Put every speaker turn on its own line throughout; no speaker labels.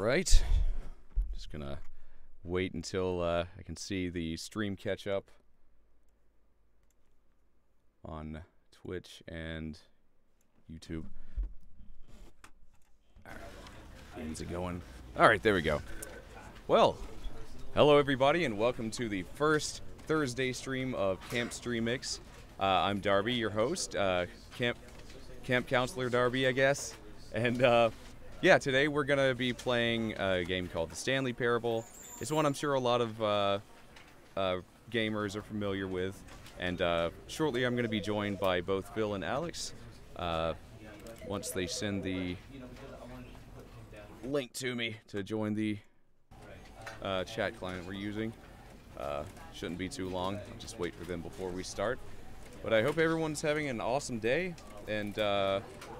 Alright, just gonna wait until I can see the stream catch up on Twitch and YouTube. Alright, how's it going? Alright, there we go. Well, hello everybody and welcome to the first Thursday stream of Camp Streamix. I'm Darby, your host, Camp Counselor Darby, I guess. And yeah, today we're going to be playing a game called the Stanley Parable. It's one I'm sure a lot of gamers are familiar with. And shortly I'm going to be joined by both Bill and Alex. Once they send the link to me to join the chat client we're using. Shouldn't be too long. I'll just wait for them before we start. But I hope everyone's having an awesome day. And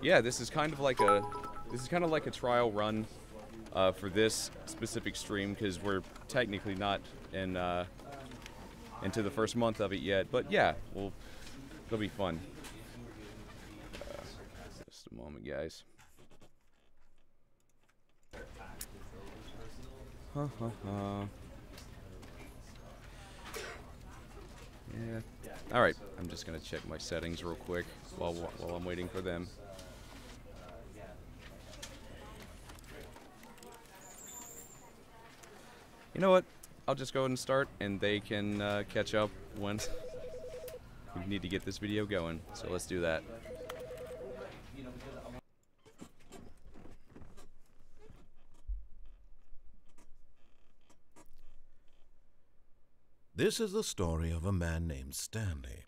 yeah, this is kind of like a trial run for this specific stream because we're technically not into the first month of it yet. But yeah, it'll be fun. Just a moment, guys. Yeah. All right. I'm just gonna check my settings real quick while I'm waiting for them. You know what? I'll just go ahead and start, and they can catch up when we need to get this video going. So let's do that.
This is the story of a man named Stanley.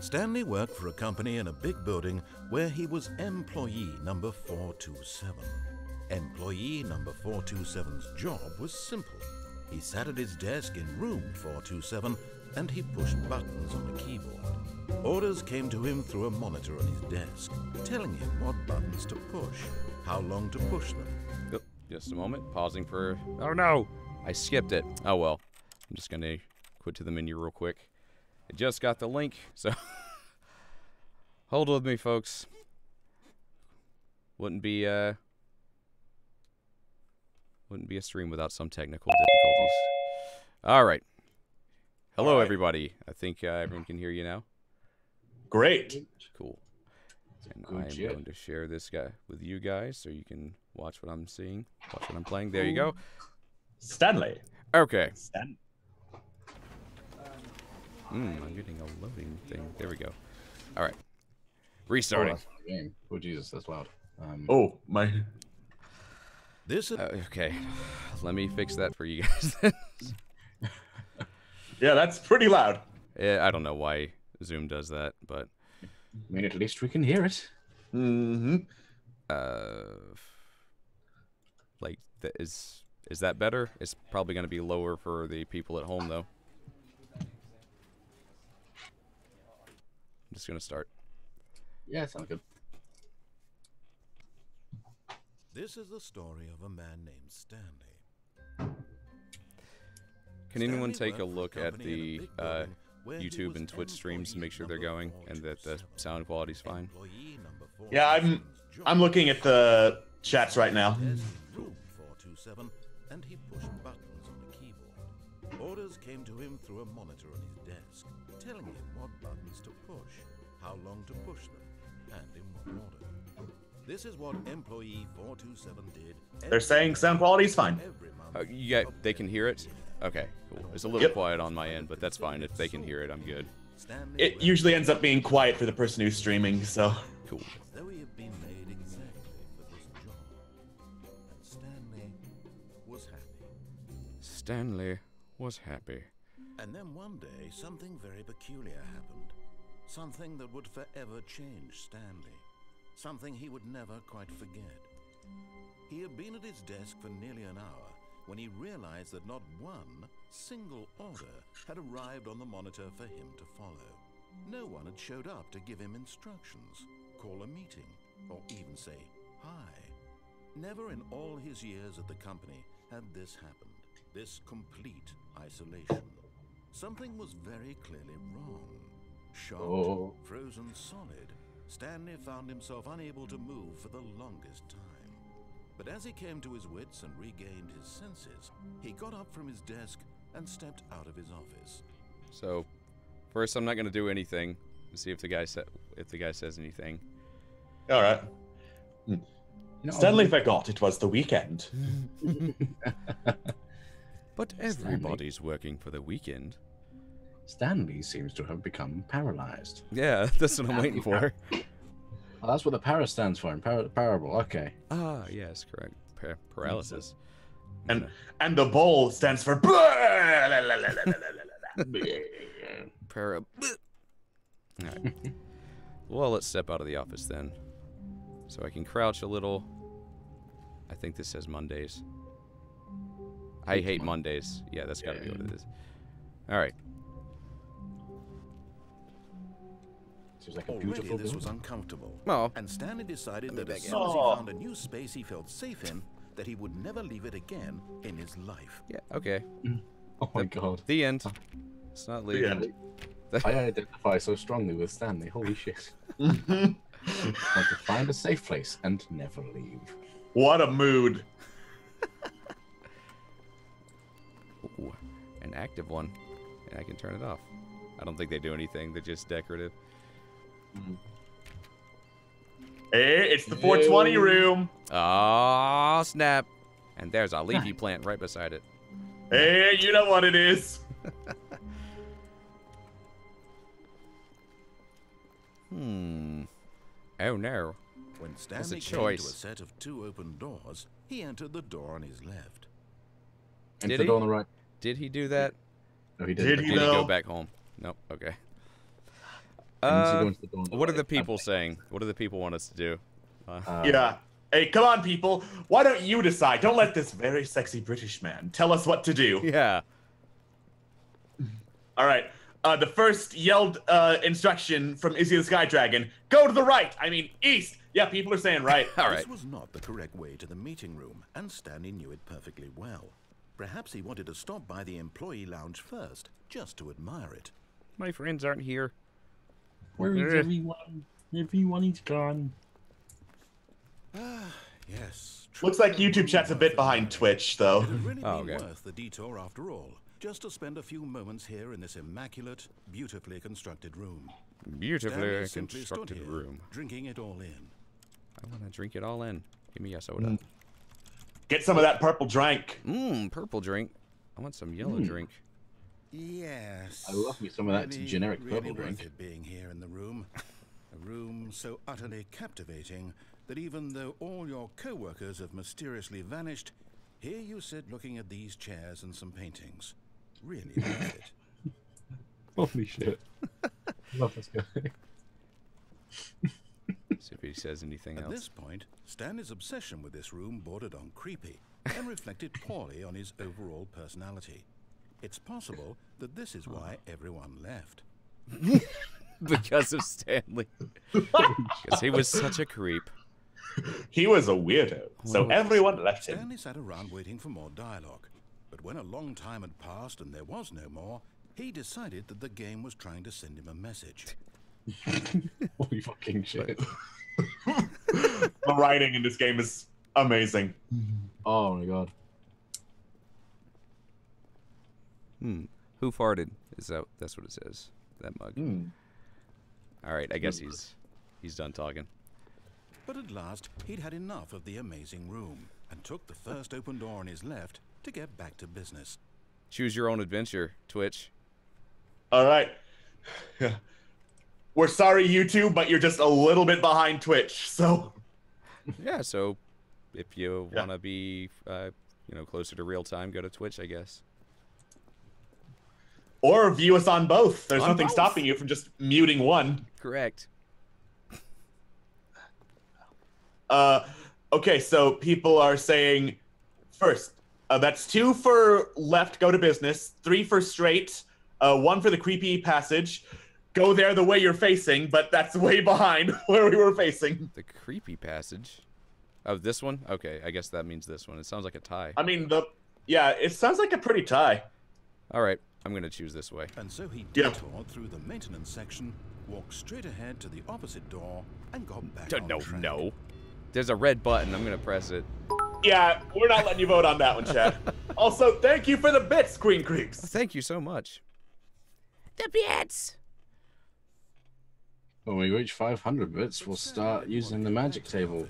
Stanley worked for a company in a big building where he was employee number 427. Employee number 427's job was simple. He sat at his desk in room 427 and he pushed buttons on the keyboard. Orders came to him through a monitor on his desk, telling him what buttons to push, how long to push them.
Oh, just a moment, pausing for... Oh no! I skipped it. Oh well. I'm just gonna quit to the menu real quick. I just got the link, so... Hold with me, folks. Wouldn't be a stream without some technical difficulties. Alright. Hello, everybody. I think everyone can hear you now.
Great.
Cool. And I'm going to share this guy with you guys so you can watch what I'm seeing, watch what I'm playing. There you go.
Stanley.
Okay.
I'm
getting a loading thing. There we go. All right. Restarting.
Oh, game. Oh Jesus, that's loud.
Oh my.
This is
okay. Let me fix that for you guys.
Yeah, that's pretty loud.
Yeah, I don't know why Zoom does that, but
I mean, at least we can hear it.
Mm-hmm.
Like, is that better? It's probably going to be lower for the people at home, though. I'm just going to start.
Yeah, sounds good.
This is the story of a man named Stanley.
Can anyone take a look at the YouTube and Twitch streams to make sure they're going and that the sound quality's fine?
Yeah, I'm looking at the chats right now.
Room 427, and he pushed buttons on the keyboard. Orders came to him through a monitor on his desk, telling him what buttons to push, how long to push them, and in what order. This is what employee 427 did.
They're saying sound quality's fine.
They can hear it? Okay, cool. It's a little quiet on my end, but that's fine. If they can hear it, I'm good.
It usually ends up being quiet for the person who's streaming, so.
Cool.
Though he had been made exactly for this job, and Stanley was happy.
Stanley was happy.
And then one day, something very peculiar happened. Something that would forever change Stanley. Something he would never quite forget. He had been at his desk for nearly an hour when he realized that not one single order had arrived on the monitor for him to follow. No one had showed up to give him instructions, call a meeting, or even say hi. Never in all his years at the company had this happened, this complete isolation. Something was very clearly wrong. Shocked, frozen solid, Stanley found himself unable to move for the longest time. But as he came to his wits and regained his senses, he got up from his desk and stepped out of his office.
So, first I'm not going to do anything. See if the guy says anything.
All right.
You know,
Stanley forgot it was the weekend.
But everybody's working for the weekend.
Stanley seems to have become paralyzed.
Yeah, that's what I'm waiting for.
Oh, that's what the para stands for in parable. Okay.
Ah, yes, correct. Paralysis.
And the bowl stands for.
Para. Alright. Well, let's step out of the office then. So I can crouch a little. I think this says Mondays. I hate Mondays. Yeah, that's gotta be what it is. Alright.
Seems like a
Already
beautiful
this was
building.
uncomfortable,
Oh.
and Stanley decided that as
back
soon as he
in.
found a new space he felt safe in, that he would never leave it again in his life.
Yeah, okay.
Oh my god.
The end. It's not leaving.
end.
I identify so strongly with Stanley. Holy shit. Want to find a safe place and never leave.
What a mood.
Ooh, an active one. And I can turn it off. I don't think they do anything. They're just decorative.
Hey, it's the 420 room.
Oh, snap. And there's a leafy plant right beside it.
Hey, you know what it is.
Oh, no.
When
a
Stanley came to a
choice.
set of 2 open doors, he entered the door on his left.
And
Did
the
he?
door on the right.
Did he do that?
No, he
Did
didn't.
he
Did he
though?
go back home? Nope. Okay.
And so he goes to the door on the
What are
right.
the people saying? What do the people want us to do?
Yeah. Hey, come on, people. Why don't you decide? Don't let this very sexy British man tell us what to do.
Yeah.
All right. The first yelled instruction from Izzy the Sky Dragon: go to the right. I mean, east. Yeah, people are saying right.
All right.
This was not the correct way to the meeting room, and Stanley knew it perfectly well. Perhaps he wanted to stop by the employee lounge first, just to admire it.
My friends aren't here.
Where is everyone? Everyone is gone.
Yes.
Looks like YouTube chat's a bit behind Twitch, though.
It had really
Oh,
been
okay.
worth the detour after all, just to spend a few moments here in this immaculate, beautifully constructed room.
Beautifully
Stanley simply stood
constructed
here,
room.
drinking it all in.
I want to drink it all in. Give me a soda.
Get some of that purple drink.
Purple drink. I want some yellow drink.
Yes.
I love me some of that
Really,
generic
really
purple
worth
drink.
it being here in the room. A room so utterly captivating that even though all your co-workers have mysteriously vanished, here you sit looking at these chairs and some paintings. Really worth it.
Holy shit. Love this guy.
See if he says anything
At
else.
this point, Stanley's obsession with this room bordered on creepy and reflected poorly on his overall personality. It's possible that this is why everyone left.
Because of Stanley. Because he was such a creep.
He was a weirdo, so everyone left him.
Stanley sat around waiting for more dialogue, but when a long time had passed and there was no more, he decided that the game was trying to send him a message.
Holy fucking shit.
The writing in this game is amazing.
Oh my god.
Who farted? That's what it says. That mug. All right, I guess he's done talking.
But at last, he'd had enough of the amazing room and took the first open door on his left to get back to business.
Choose your own adventure, Twitch.
All right. We're sorry, YouTube, but you're just a little bit behind Twitch, so...
Yeah, so if you want to be, closer to real time, go to Twitch, I guess.
Or view us on both. There's
On
nothing
both.
stopping you from just muting one.
Correct.
Okay, so people are saying, first, that's 2 for left, go to business, 3 for straight, 1 for the creepy passage. Go there the way you're facing, but that's way behind where we were facing.
The creepy passage. Oh, this one? Okay, I guess that means this one. It sounds like a tie.
I mean, it sounds like a pretty tie.
All right, I'm going to choose this way.
And so he
Yeah.
detoured through the maintenance section, walked straight ahead to the opposite door, and got back on track.
No. There's a red button. I'm going to press it.
Yeah, we're not letting you vote on that one, chat. Also, thank you for the bits, Queen Creeps.
Thank you so much. The bits.
When we reach 500 bits, we'll start using the magic table.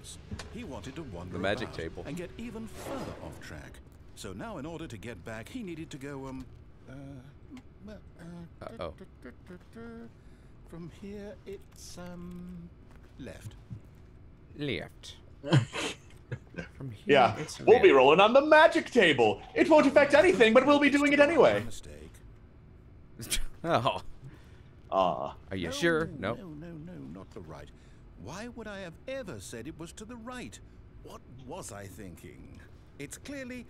He wanted to wander
The magic
about
table.
and get even further off track. So now, in order to get back, he needed to go
Uh-oh.
From here, it's left.
Left. From here,
Yeah,
it's
we'll be
left.
rolling on the magic table. It won't affect anything, but we'll be doing it anyway.
Mistake.
Oh.
Ah.
Are you sure? No.
No, not the right. Why would I have ever said it was to the right? What was I thinking? It's clearly...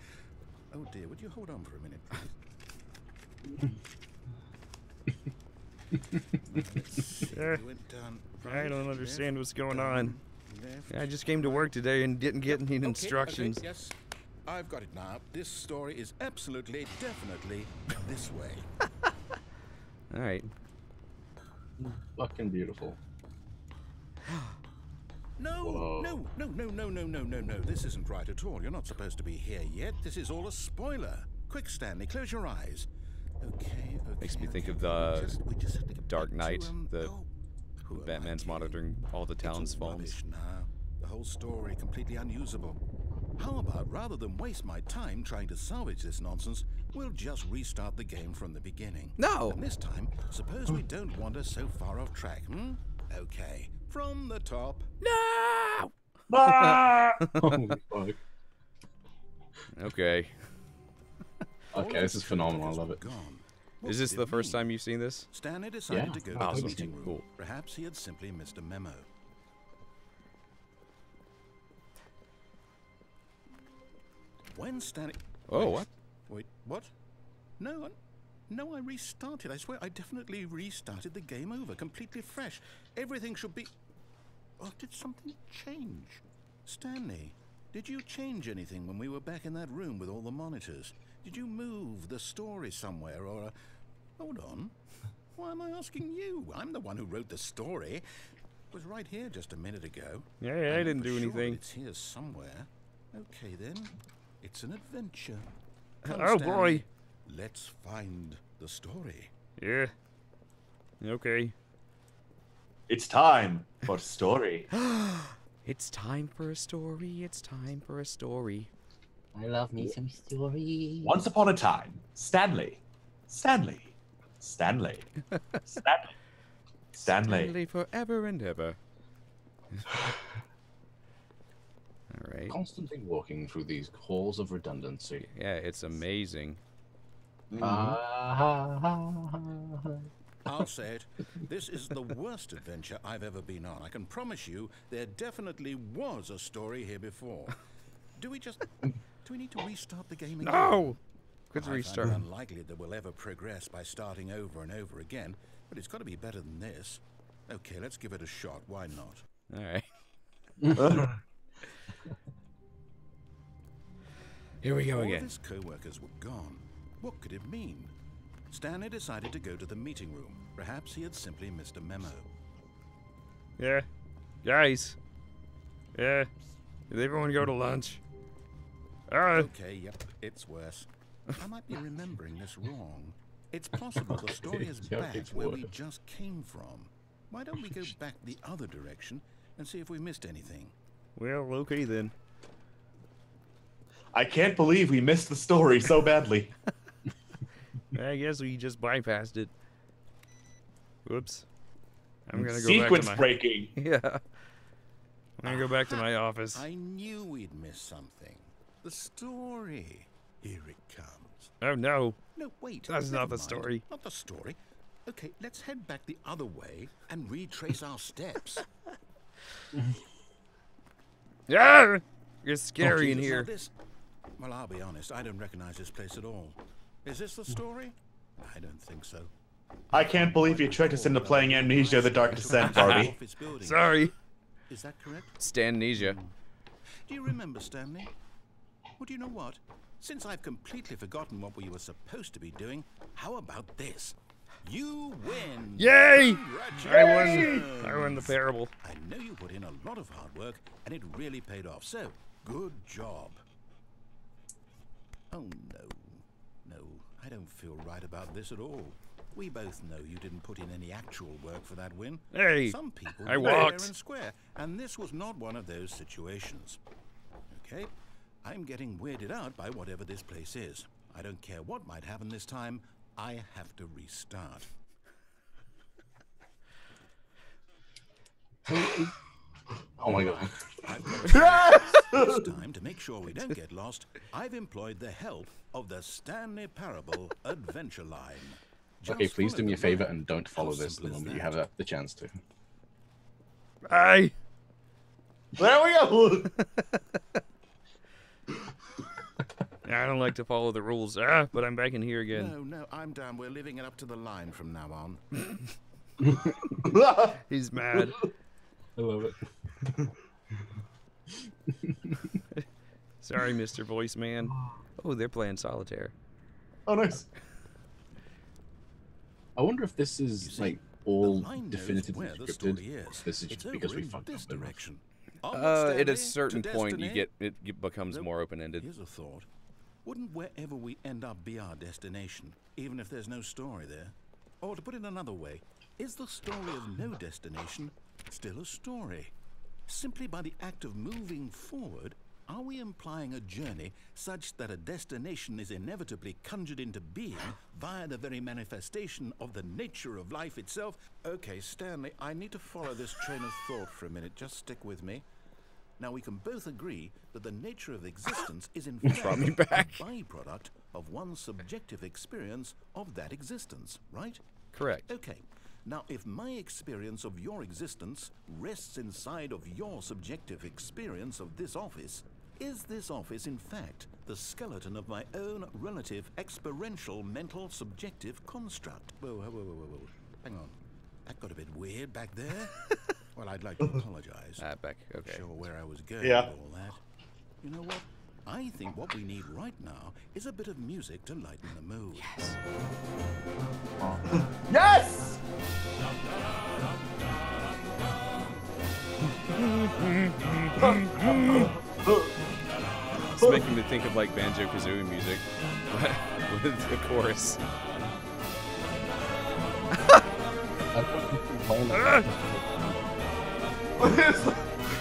Oh dear, would you hold on for a minute, please? You went down right,
I don't understand
left,
what's going
down,
on.
left.
I just came to work today and didn't get any instructions.
Okay, yes, I've got it now. This story is absolutely, definitely this way.
All right.
Fucking beautiful.
No, no. This isn't right at all. You're not supposed to be here yet. This is all a spoiler. Quick, Stanley, close your eyes. Okay.
Makes me think
okay.
of the
We just have to get
Dark
back
Knight,
to, who am I
Batman's
kidding?
monitoring all the town's
It's all
phones.
rubbish now. The whole story completely unusable. How about, rather than waste my time trying to salvage this nonsense, we'll just restart the game from the beginning.
No.
And this time, suppose we don't wander so far off track, hmm? Okay, from the top.
No.
Ah!
Holy fuck.
Okay.
Okay, this is phenomenal. I love it.
Gone. What
Is this
did
the
it
first
mean?
time you've seen this?
Stanley decided
Yeah.
to go to
Awesome.
the meeting room.
Cool.
Perhaps he had simply missed a memo. When Stanley...
Oh, what?
Wait, what? No, I restarted. I swear, I definitely restarted the game over, completely fresh. Everything should be... Oh, did something change? Stanley, did you change anything when we were back in that room with all the monitors? Did you move the story somewhere, or... Hold on. Why am I asking you? I'm the one who wrote the story. It was right here just a minute ago.
Yeah, I
I'm
didn't
for
do
sure
anything.
It's here somewhere. Okay, then. It's an adventure. Come,
Oh,
Stanley.
boy.
Let's find the story.
Yeah. Okay.
It's time for story.
It's time for a story. It's time for a story.
I love me some story.
Once upon a time, Stanley. Stanley
Forever and ever. All right.
Constantly walking through these halls of redundancy.
Yeah, it's amazing.
I'll say it. This is the worst adventure I've ever been on. I can promise you there definitely was a story here before. Do we need to restart the game again?
No! Good
I find
restart.
it unlikely that we'll ever progress by starting over and over again, but it's got to be better than this. Okay, let's give it a shot. Why not?
All right. Here we go
All
again.
of his co-workers were gone. What could it mean? Stanley decided to go to the meeting room. Perhaps he had simply missed a memo.
Yeah. Guys. Yeah. Did everyone go to lunch?
Okay, yep, it's worse. I might be remembering this wrong. It's possible the story is
Yeah,
back
it's
where we
worse.
just came from. Why don't we go back the other direction and see if we missed anything?
Well, okay then.
I can't believe we missed the story so badly.
I guess we just bypassed it. Whoops. I'm gonna go
Sequence
back to my...
breaking.
Yeah. I'm gonna go back to my office.
I knew we'd missed something. The story. Here it comes.
Oh no.
No, wait.
That's
never
not the
mind.
story.
Not the story. Okay, let's head back the other way and retrace our steps.
Yeah! It's scary in
Now
here.
this... Well, I'll be honest. I don't recognize this place at all. Is this the story? I don't think so.
I can't believe you tricked us into playing Amnesia: The Dark Descent, Barbie.
Office building.
Sorry.
Is that correct?
Stannesia.
Do you remember, Stanley? Well, do you know what? Since I've completely forgotten what we were supposed to be doing, how about this? You win!
Yay!
Congratulations!
I won the parable.
I know you put in a lot of hard work, and it really paid off. So, good job. Oh, no. No, I don't feel right about this at all. We both know you didn't put in any actual work for that win.
Hey,
Some people
I
do fair
walked.
and square, and this was not one of those situations. Okay, I'm getting weirded out by whatever this place is. I don't care what might happen this time. I have to restart.
Oh my god.
This time, to make sure we don't get lost, I've employed the help of the Stanley Parable Adventure Line.
Okay,
Just
please
follow
do me a
the
favor
line.
and don't follow
How
this the
simple is
moment you
that?
have the chance to.
Aye.
There we go.
I don't like to follow the rules. But I'm back in here again.
No, no, I'm down. We're leaving it up to the line from now on.
He's mad.
I love it.
Sorry, Mr. Voice Man. Oh, they're playing solitaire.
Oh, nice.
I wonder if this
You
is
see,
like
the
all
line knows
definitively
where the
scripted.
story is.
This is
It's
just because
over
we
in
fucked
this
up enough.
direction.
At a certain point, it becomes
Nope.
more open-ended.
Here's a thought. Wouldn't wherever we end up be our destination, even if there's no story there? Or to put it another way, is the story of no destination still a story? Simply by the act of moving forward, are we implying a journey such that a destination is inevitably conjured into being via the very manifestation of the nature of life itself? Okay, Stanley, I need to follow this train of thought for a minute. Just stick with me. Now, we can both agree that the nature of existence is in fact
me back.
a byproduct of one's subjective experience of that existence, right?
Correct.
Okay. Now, if my experience of your existence rests inside of your subjective experience of this office, is this office, in fact, the skeleton of my own relative experiential mental subjective construct? Whoa, whoa, whoa, whoa, whoa. Hang on. That got a bit weird back there. Well, I'd like to apologize.
Back. Okay.
Sure where I was going
Yeah.
with all that. You know what? I think what we need right now is a bit of music to lighten the mood.
Yes!
It's making me think of like Banjo-Kazooie music with the chorus.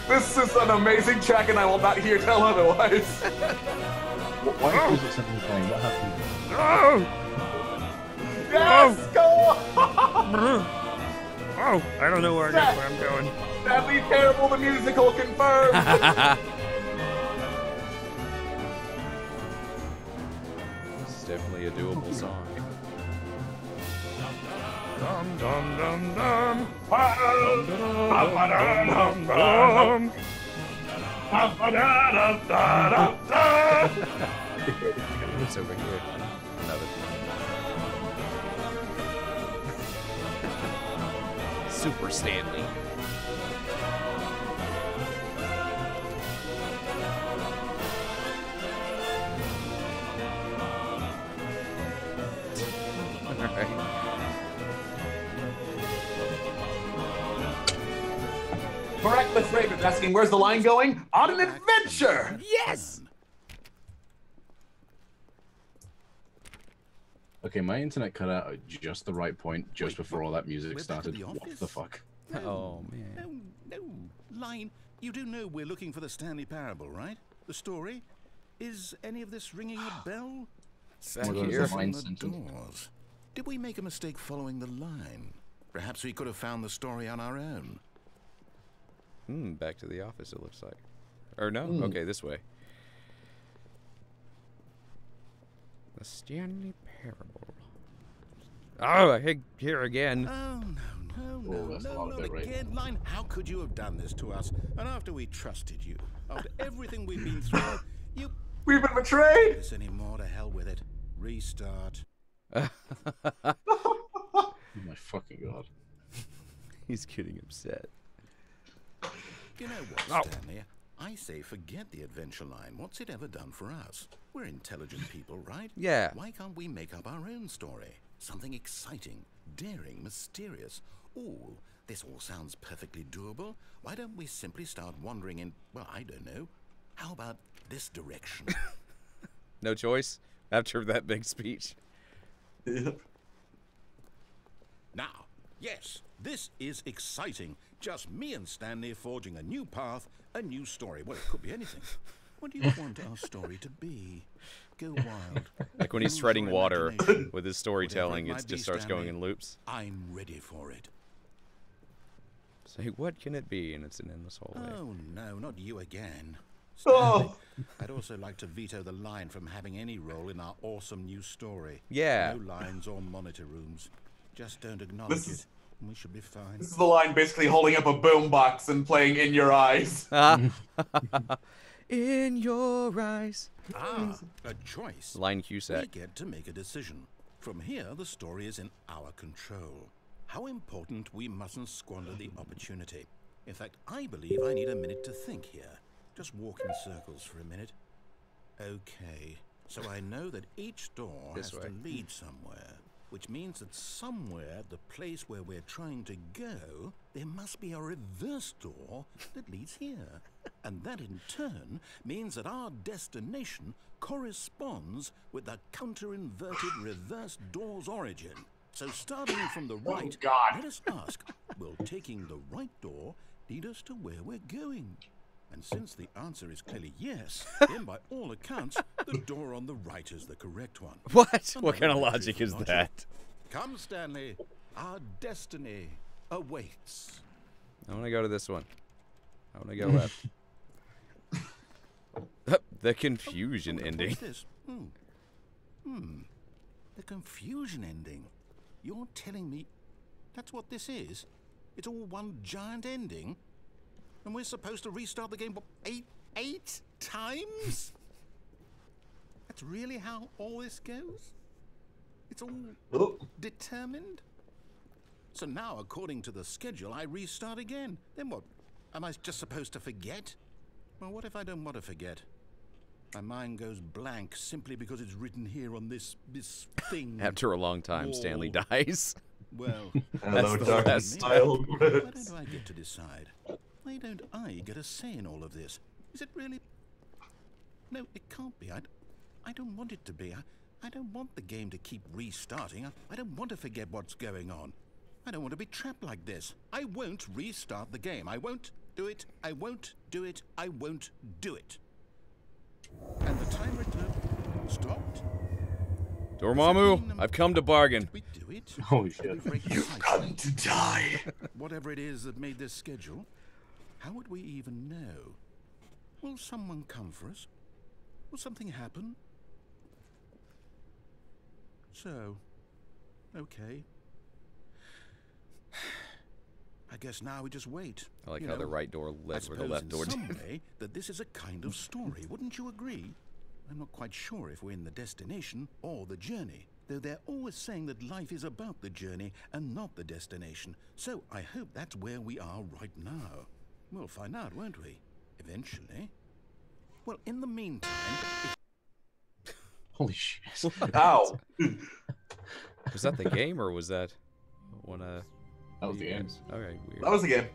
This is an amazing track, and I will not hear tell otherwise.
Why is it something playing? What happened?
Oh!
Yes, go on!
Oh! I don't know where I'm going.
Stanley Parable the musical confirmed.
It's definitely a doable song.
Dum dum dum dum.
What's over here? Another. Super Stanley. Alright.
Reckless Raven asking, where's the line going? On an adventure!
Yes!
Okay, my internet cut out at just the right point, just
Wait,
before all that music
we're back at
started.
the
What
office?
the fuck?
Oh man.
No, Line, you do know we're looking for the Stanley Parable, right? The story? Is any of this ringing a bell?
Back
God,
here.
it's a
On
line
the
sentence.
doors. Did we make a mistake following the line? Perhaps we could have found the story on our own.
Back to the office, it looks like. Or no? Okay, this way. The Stanley Parable. Oh, here again.
Oh,
Oh, that's a lot of
not
it, right?
again. Line, how could you have done this to us? And after we trusted you, after everything we've been through, you...
We've been betrayed!
This anymore, to hell with it. Restart.
Oh my fucking god.
He's getting upset.
You know what, Stanley? I say forget the adventure line. What's it ever done for us? We're intelligent people, right?
Yeah.
Why can't we make up our own story? Something exciting, daring, mysterious. Ooh, this all sounds perfectly doable. Why don't we simply start wandering in, well, I don't know. How about this direction?
No choice after that big speech.
Yep.
Now, yes, this is exciting. Just me and Stanley forging a new path, a new story. Well, it could be anything. What do you want our story to be? Go wild.
Like when he's
Use
treading
your
water
imagination.
with his storytelling,
Whatever
it
might
just
be,
starts going
Stanley,
in loops.
I'm ready for it.
Say, what can it be? And it's an endless hallway.
Oh, no, not you again.
Oh.
I'd also like to veto the line from having any role in our awesome new story.
Yeah.
No lines or monitor rooms. Just don't acknowledge
This
it.
is-
and we should be fine.
This is the line basically holding up a boombox and playing In Your Eyes.
In your eyes.
Ah, a choice.
Line
We
Cusack.
get to make a decision. From here, the story is in our control. How important, we mustn't squander the opportunity. In fact, I believe I need a minute to think here. Just walk in circles for a minute. Okay, so I know that each door
This
has
way.
to lead somewhere, which means that somewhere, the place where we're trying to go, there must be a reverse door that leads here. And that in turn means that our destination corresponds with the counter-inverted reverse door's origin. So starting from the right,
God.
let us ask, will taking the right door lead us to where we're going? And since the answer is clearly yes, then by all accounts, the door on the right is the correct one.
What? What
Another
kind of
victory
logic
for
is
logic.
that?
Come, Stanley. Our destiny awaits.
I want to go to this one. I want to go left. The confusion ending.
What's this? The confusion ending. You're telling me that's what this is? It's all one giant ending? And we're supposed to restart the game, what, eight times? That's really how all this goes? It's all
Oh.
determined? So now, according to the schedule, I restart again. Then what? Am I just supposed to forget? Well, what if I don't want to forget? My mind goes blank simply because it's written here on this thing.
After a long time, Stanley
Whoa.
dies.
Well,
Hello,
the
dark
best.
child.
why don't I get to decide? Why don't I get a say in all of this? Is it really? No, it can't be. I don't want it to be. I don't want the game to keep restarting. I don't want to forget what's going on. I don't want to be trapped like this. I won't restart the game. I won't do it. I won't do it. I won't do it. And the timer stopped.
Dormammu, I've come to bargain.
Did we do it?
Holy
Did we
shit.
break the
You've
cycle?
come to die.
Whatever it is that made this schedule, how would we even know? Will someone come for us? Will something happen? So, okay. I guess now we just wait.
I like
you
how the
know.
right door
I
led where
suppose
the left
in
door
some
did.
way that this is a kind of story. Wouldn't you agree? I'm not quite sure if we're in the destination or the journey, though they're always saying that life is about the journey and not the destination. So I hope that's where we are right now. We'll find out, won't we? Eventually. Well, in the meantime,
Holy shit.
Ow.
Was that the game or was that one
That was the end.
Okay, weird.
That was the game.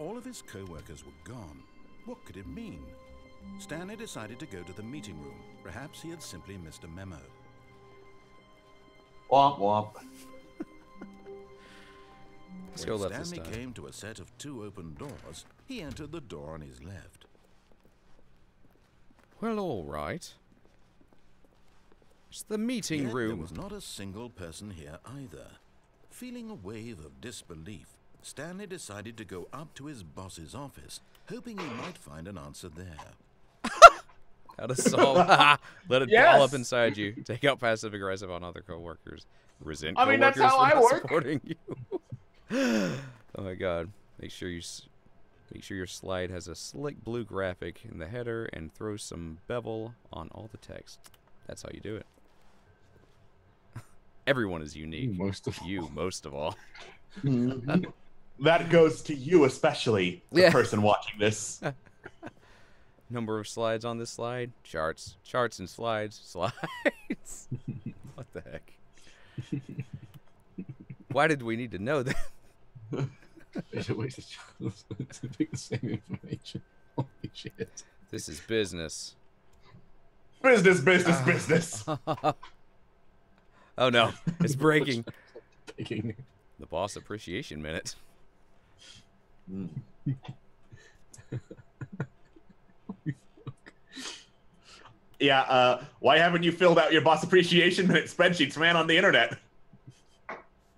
all of his co-workers were gone. What could it mean? Stanley decided to go to the meeting room. Perhaps he had simply missed a memo.
Womp womp.
Let's go
When
left this
Stanley
time.
came to a set of 2 open doors, he entered the door on his left.
Well, all right. It's the meeting
Yet there
room.
was not a single person here either. Feeling a wave of disbelief, Stanley decided to go up to his boss's office, hoping he might find an answer there.
How to solve? Let it
Yes.
ball up inside you. Take out passive aggressive on other coworkers. Resent
I mean, that's
coworkers
how
for
I
not
work.
supporting you. Oh my god! Make sure your slide has a slick blue graphic in the header and throw some bevel on all the text. That's how you do it. Everyone is unique.
Most of
You most of all.
That goes to you especially, the
Yeah.
person watching this.
Number of slides on this slide? Charts. Charts and slides. Slides. What the heck? Why did we need to know that?
It's a waste of chance to pick the same information. Holy shit.
This is business.
Business, business, business.
Oh no, it's breaking.
Picking.
The boss appreciation minute.
Yeah, why haven't you filled out your boss appreciation minute spreadsheets, man, on the internet?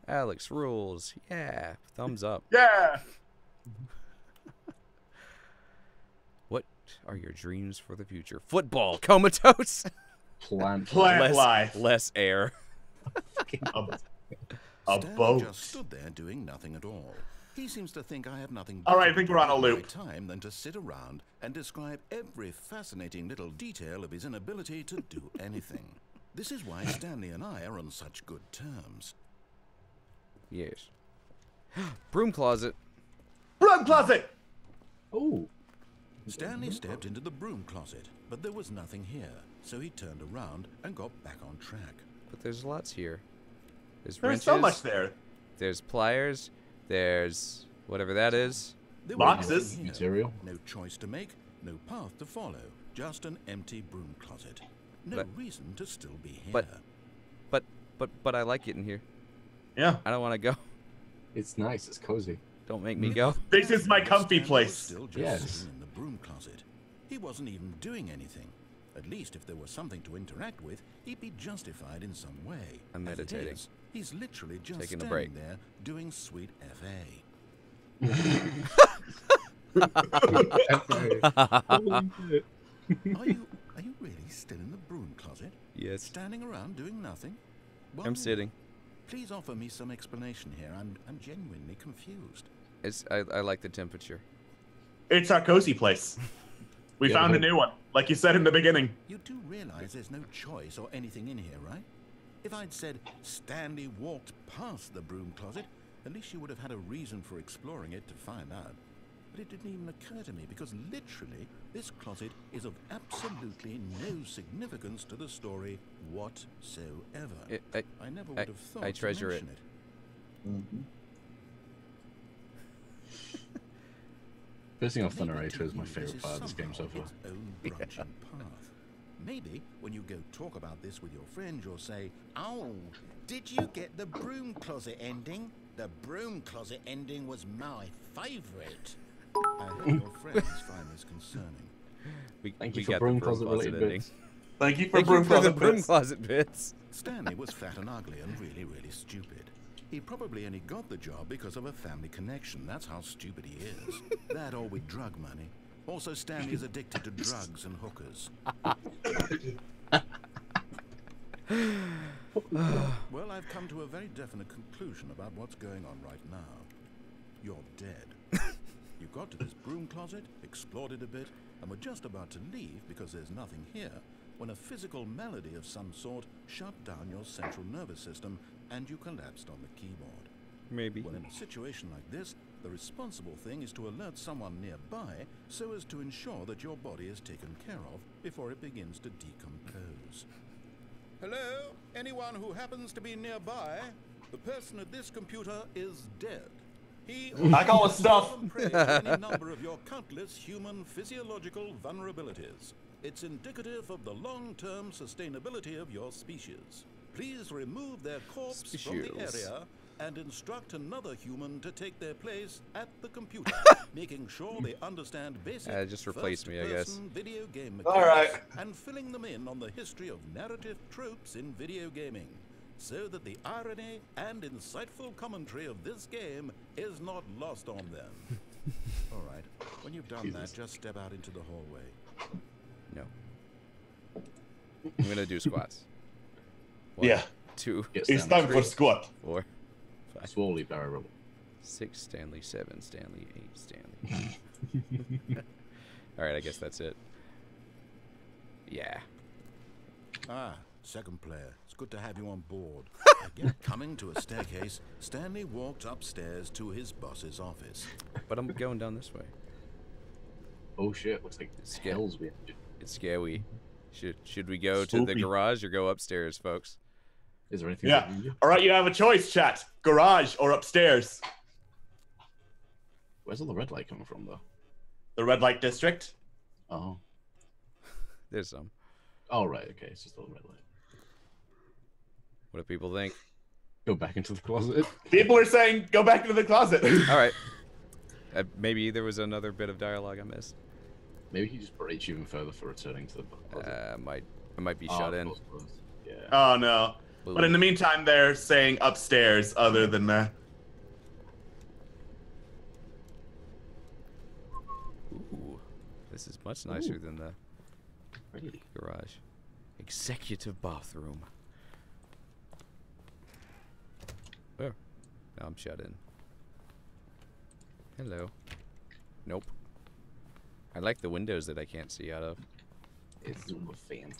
Alex rules. Yeah, thumbs up.
Yeah.
What are your dreams for the future? Football, comatose.
Plant.
Plant life.
Less air.
A
Stanley
boat.
just stood there doing nothing at all. He seems to think I have nothing
All right, I
better
think
to
we're on
do
a
with my
loop.
time than to sit around and describe every fascinating little detail of his inability to do anything. This is why Stanley and I are on such good terms.
Yes. Broom closet.
Broom closet.
Oh.
Stanley stepped into the broom closet, but there was nothing here, so he turned around and got back on track.
But there's lots here. There's
There's
wrenches.
so much there.
There's pliers. There's whatever that is.
There was
Boxes.
nothing here.
Material.
No choice to make, no path to follow, just an empty broom closet. No
But-
reason to still be here.
But I like it in here.
Yeah.
I don't want to go.
It's nice. It's cozy.
Don't make me go.
This is my comfy
Stanley was
place.
Still just
Yes.
sitting in the broom closet. He wasn't even doing anything. At least if there was something to interact with, he'd be justified in some way.
I'm
As it
meditating.
is, he's literally just
Taking a
standing
break.
there doing sweet FA. Are you really still in the broom closet?
Yes.
Standing around doing nothing? Well,
I'm sitting.
Please offer me some explanation here. I'm genuinely confused.
I like the temperature.
It's our cozy place. We
Yeah,
found a
but-
new one, like you said in the beginning.
You do realize there's no choice or anything in here, right? If I'd said Stanley walked past the broom closet, at least you would have had a reason for exploring it to find out. But it didn't even occur to me because literally this closet is of absolutely no significance to the story whatsoever. I never would have thought
I treasure
to
it.
mention it.
Pissing off the
Maybe
narrator
to
is my
you
favorite
is
part of this game so
somehow
far.
its own branching path. Maybe when you go talk about this with your friend, you'll say, "Oh, did you get the broom closet ending? The broom closet ending was my favourite." I hope your friends find this concerning.
Thank you
we
for
got
broom
the
closet related
ending.
bits.
Thank you for
Thank
broom
you for the
closet
broom
bits.
closet bits.
Stanley was fat and ugly and really, really stupid. He probably only got the job because of a family connection. That's how stupid he is. That or with drug money. Also, Stanley is addicted to drugs and hookers. Well, I've come to a very definite conclusion about what's going on right now. You're dead. You got to this broom closet, explored it a bit, and were just about to leave because there's nothing here, when a physical malady of some sort shut down your central nervous system and you collapsed on the keyboard.
Maybe.
Well, in a situation like this, the responsible thing is to alert someone nearby so as to ensure that your body is taken care of before it begins to decompose. Hello? Anyone who happens to be nearby? The person at this computer is dead. He
I call it stuff.
prey to any number of your countless human physiological vulnerabilities. It's indicative of the long-term sustainability of your species. Please remove their corpse from the
Species.
area and instruct another human to take their place at the computer, making sure they understand basic
Just replace me, I guess.
first-person video game
All
mechanics
right.
and filling them in on the history of narrative tropes in video gaming, so that the irony and insightful commentary of this game is not lost on them. All right, when you've done that, just step out into the hallway.
No. I'm gonna do squats. 1,
Yeah.
2,
Yes,
It's
Stanley.
time for squat.
4, 5,
Slowly bearable.
6, Stanley, 7, Stanley, 8, Stanley. Alright, I guess that's it. Yeah.
Ah, second player. It's good to have you on board. Again, coming to a staircase, Stanley walked upstairs to his boss's office.
But I'm going down this way.
Oh shit, looks like
It's
hell's being.
It's scary. Should we go to the
Spooky.
garage or go upstairs, folks?
Is there anything?
Yeah.
that you-
All right, you have a choice, chat. Garage or upstairs.
Where's all the red light coming from, though?
The red light district.
Oh.
There's some.
Oh, right, okay, it's just a little red light.
What do people think?
Go back into the closet.
People are saying, go back into the closet.
All right. Maybe there was another bit of dialogue I missed.
Maybe he just berates you even further for returning to the closet.
I might be shut in.
Close. Yeah.
Oh, no.
Boom.
But in the meantime, they're saying upstairs other than that.
Ooh, this is much nicer than the
Really?
garage. Executive bathroom. Oh, now I'm shut in. Hello. Nope. I like the windows that I can't see out of.
It's super fancy.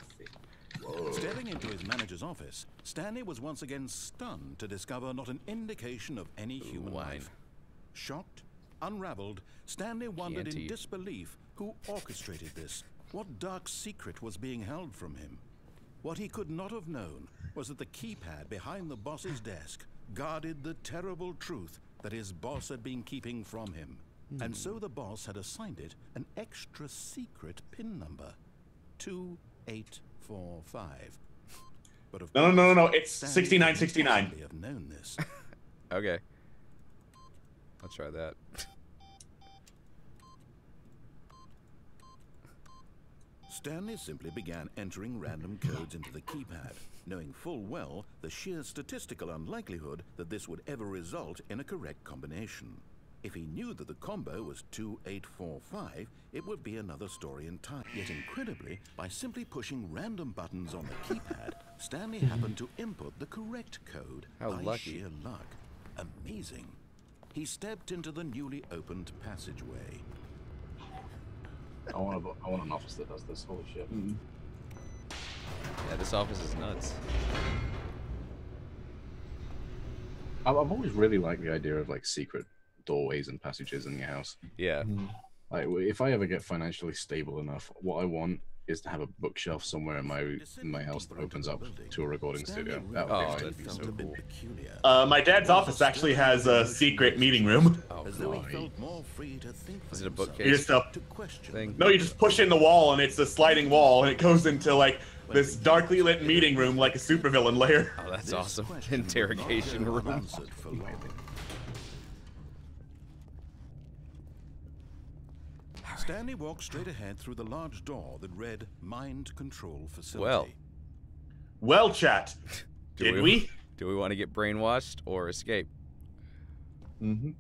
Whoa.
Stepping into his manager's office, Stanley was once again stunned to discover not an indication of any human
wine.
life. Shocked, unraveled, Stanley wondered in
Chianti.
disbelief who orchestrated this. What dark secret was being held from him? What he could not have known was that the keypad behind the boss's desk guarded the terrible truth that his boss had been keeping from him. And so the boss had assigned it an extra secret PIN number, 2845. But of
No, it's
Stanley
6969.
would have known this.
Okay. I'll try that.
Stanley simply began entering random codes into the keypad, knowing full well the sheer statistical unlikelihood that this would ever result in a correct combination. If he knew that the combo was 2845, it would be another story entirely. Yet incredibly, by simply pushing random buttons on the keypad, Stanley happened to input the correct code
How
by
lucky.
sheer luck. Amazing. He stepped into the newly opened passageway.
I want an office that does this. Holy shit.
Yeah, this office is nuts.
I've always really liked the idea of like secret doorways and passages in your house.
Yeah.
Like, if I ever get financially stable enough, what I want is to have a bookshelf somewhere in my house that opens up to a recording studio. That would
Oh,
be nice.
that'd be so
cool. My dad's office actually has a secret meeting room.
Oh,
As though he
right.
felt more free to think for
Is it a
himself,
bookcase?
You just
to question
thing?
No, you just push in the wall and it's a sliding wall and it goes into like this darkly lit meeting room like a supervillain lair.
Oh, that's
This
awesome.
question would not
Interrogation
go
room.
unanswered for long. Stanley walked straight ahead through the large door that read Mind Control Facility.
Well, chat,
Do
did we?
Do we want to get brainwashed or escape?
Mm-hmm.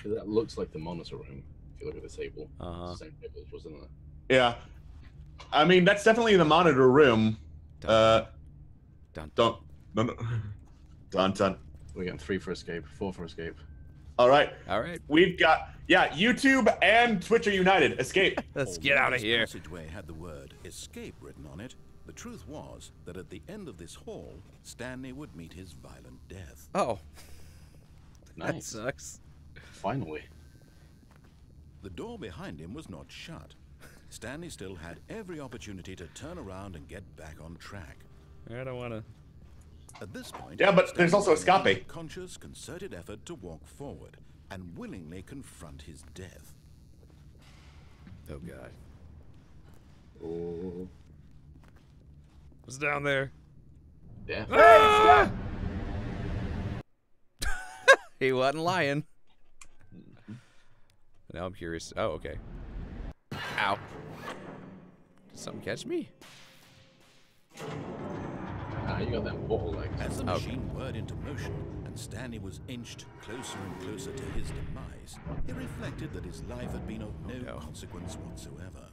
That looks like the monitor room. If you look at the table,
Uh-huh.
it's the same table as was in there.
Yeah. I mean, that's definitely the monitor room.
Dun,
Don't. No. Dun.
We're getting 3 for escape, 4 for escape.
All right.
All right.
We've got, YouTube and Twitch are united. Escape.
Let's
Although
get out of
this
here.
passageway had the word escape written on it, the truth was that at the end of this hall, Stanley would meet his violent death.
Oh, that
Nice.
sucks.
Finally.
The door behind him was not shut. Stanley still had every opportunity to turn around and get back on track.
I don't want to.
At this point,
Yeah, but there's also
Stanley made
escape.
a conscious, concerted effort to walk forward and willingly confront his death.
Oh God.
Oh.
What's down there?
Yeah.
He wasn't lying. Now I'm curious. Oh, okay. Ow. Did something catch me?
Ah, you got that bottle legs.
As the
Okay.
machine whirred into motion and Stanley was inched closer and closer to his demise, he reflected that his life had been of no consequence whatsoever.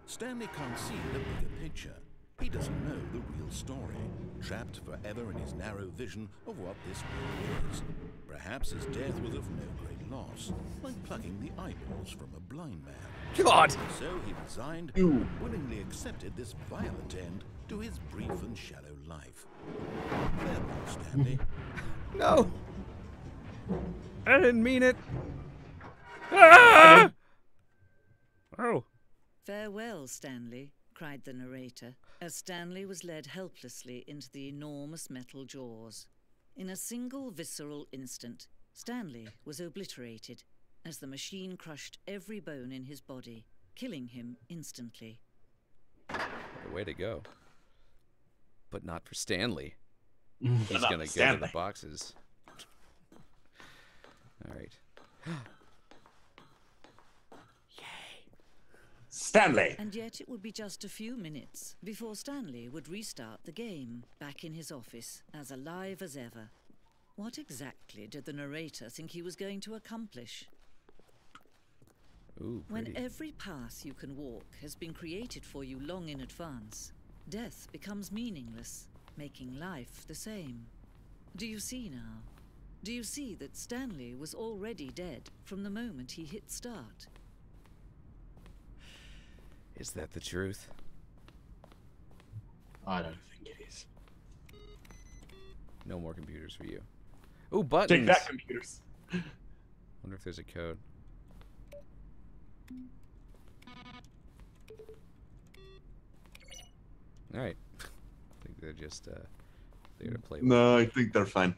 Stanley can't see the bigger picture. He doesn't know the real story, trapped forever in his narrow vision of what this world is. Perhaps his death was of no great loss, like plucking the eyeballs from a blind man.
God.
So he resigned and willingly accepted this violent end to his brief and shallow life. Farewell, Stanley.
No. I didn't mean it. Ah! Oh.
Farewell, Stanley, cried the narrator, as Stanley was led helplessly into the enormous metal jaws. In a single visceral instant, Stanley was obliterated as the machine crushed every bone in his body, killing him instantly.
way to go. But not for Stanley. He's going to go to the boxes. All right.
Stanley!
And yet it would be just a few minutes before Stanley would restart the game, back in his office, as alive as ever. What exactly did the narrator think he was going to accomplish?
Ooh,
when every path you can walk has been created for you long in advance, death becomes meaningless, making life the same. Do you see now? Do you see that Stanley was already dead from the moment he hit start?
Is that the truth?
I don't think it is.
No more computers for you. Ooh, buttons!
Take that, computers.
Wonder if there's a code. Alright. I think they're just, there to play with.
No, I think they're fine.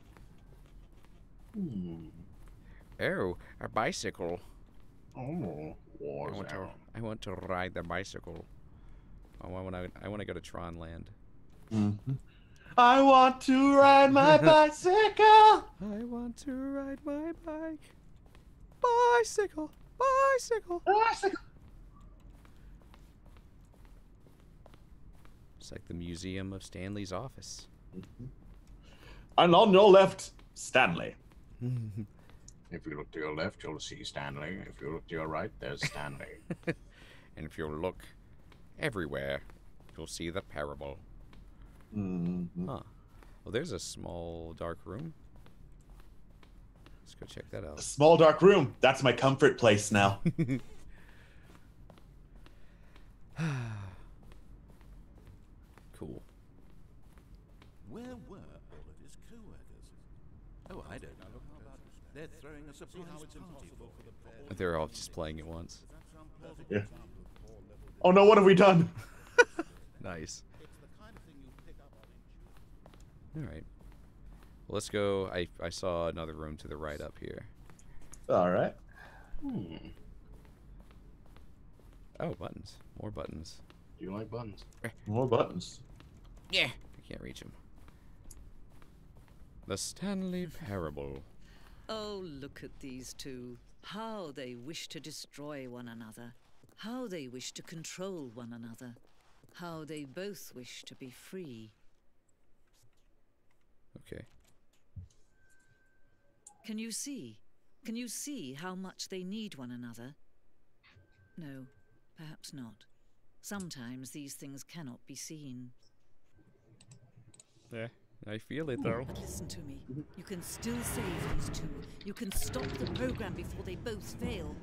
Oh, a bicycle.
Oh,
I want to ride the bicycle. Oh, I want to go to Tron Land.
I want to ride my bicycle.
I want to ride my bike. Bicycle, bicycle,
Bicycle.
It's like the museum of Stanley's office.
And on your left, Stanley.
If you look to your left, you'll see Stanley. If you look to your right, there's Stanley.
And if you look everywhere, you'll see the parable. Huh. Well, there's a small dark room. Let's go check that out.
A small dark room. That's my comfort place now.
Cool.
Where were all of his co-workers? Oh, I don't know. They're throwing a surprise party for him.
They're all just playing at once.
Yeah. Oh no, what have we done?
Nice. Alright. Well, let's go. I saw another room to the right up here.
Alright.
Oh, buttons. More buttons.
Do you like buttons?
More buttons.
Yeah. I can't reach them. The Stanley Parable.
Oh, look at these two. How they wish to destroy one another. How they wish to control one another. How they both wish to be free.
Okay.
Can you see? Can you see how much they need one another? No, perhaps not. Sometimes these things cannot be seen.
Yeah, I feel it though.
But listen to me. You can still save these two. You can stop the program before they both fail.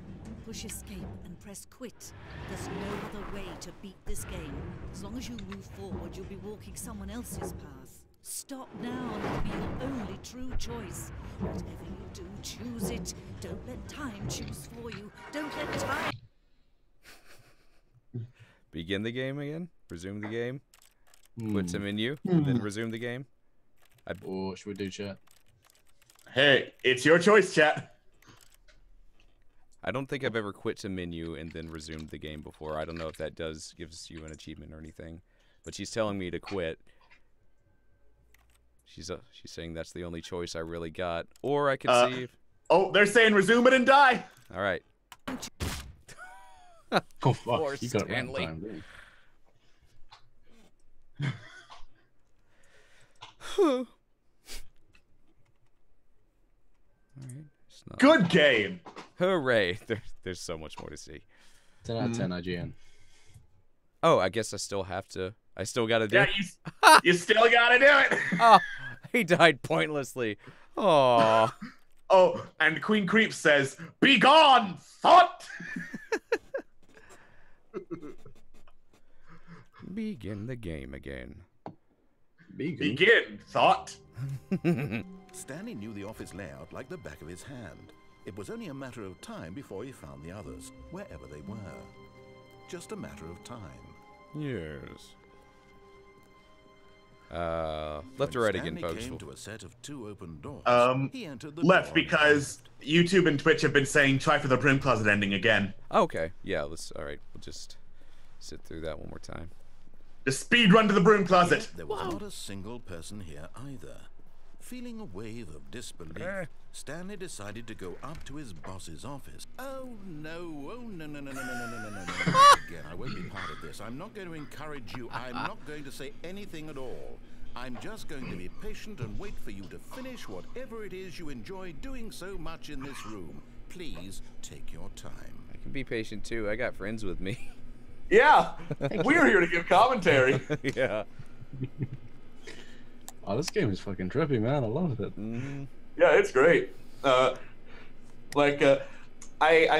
Push escape and press quit. There's no other way to beat this game. As long as you move forward, you'll be walking someone else's path. Stop now and it'll be your only true choice. Whatever you do, choose it. Don't let time choose for you. Don't let time...
Begin the game again? Resume the game? Quit to menu? And then resume the game?
Or should we do chat?
Hey, it's your choice, chat.
I don't think I've ever quit to menu and then resumed the game before. I don't know if that gives you an achievement or anything. But she's telling me to quit. She's saying that's the only choice I really got. Or I could save.
Oh, they're saying resume it and die.
All right.
Oh, fuck.
Poor
You got it right
Stanley.
in time, didn't you?
All right. It's not...
Good game.
Hooray. There's so much more to see.
10 out of 10 IGN.
Oh, I guess I still have to. I still got to do
Yeah,
it.
you still gotta do it.
Oh, he died pointlessly. Oh.
Oh, and Queen Creep says, "Be gone, thought."
Begin the game again.
Begin, thought.
Stanley knew the office layout like the back of his hand. It was only a matter of time before he found the others, wherever they were. Just a matter of time.
Yes. Left or right again,
Stanley
folks.
came to a set of 2 open doors. He entered the
Left
door
because YouTube and Twitch have been saying try for the Brim Closet ending again.
Okay, yeah, all right, we'll just sit through that one more time.
Just speed run to the broom closet.
There was not a single person here either. Feeling a wave of disbelief, Stanley decided to go up to his boss's office. Oh no, no. Again, I won't be part of this. I'm not going to encourage you. I'm not going to say anything at all. I'm just going to be patient and wait for you to finish whatever it is you enjoy doing so much in this room. Please take your time.
I can be patient too. I got friends with me.
Yeah, we're here to give commentary.
Yeah.
Oh, this game is fucking trippy, man. I love it.
Yeah, it's great. I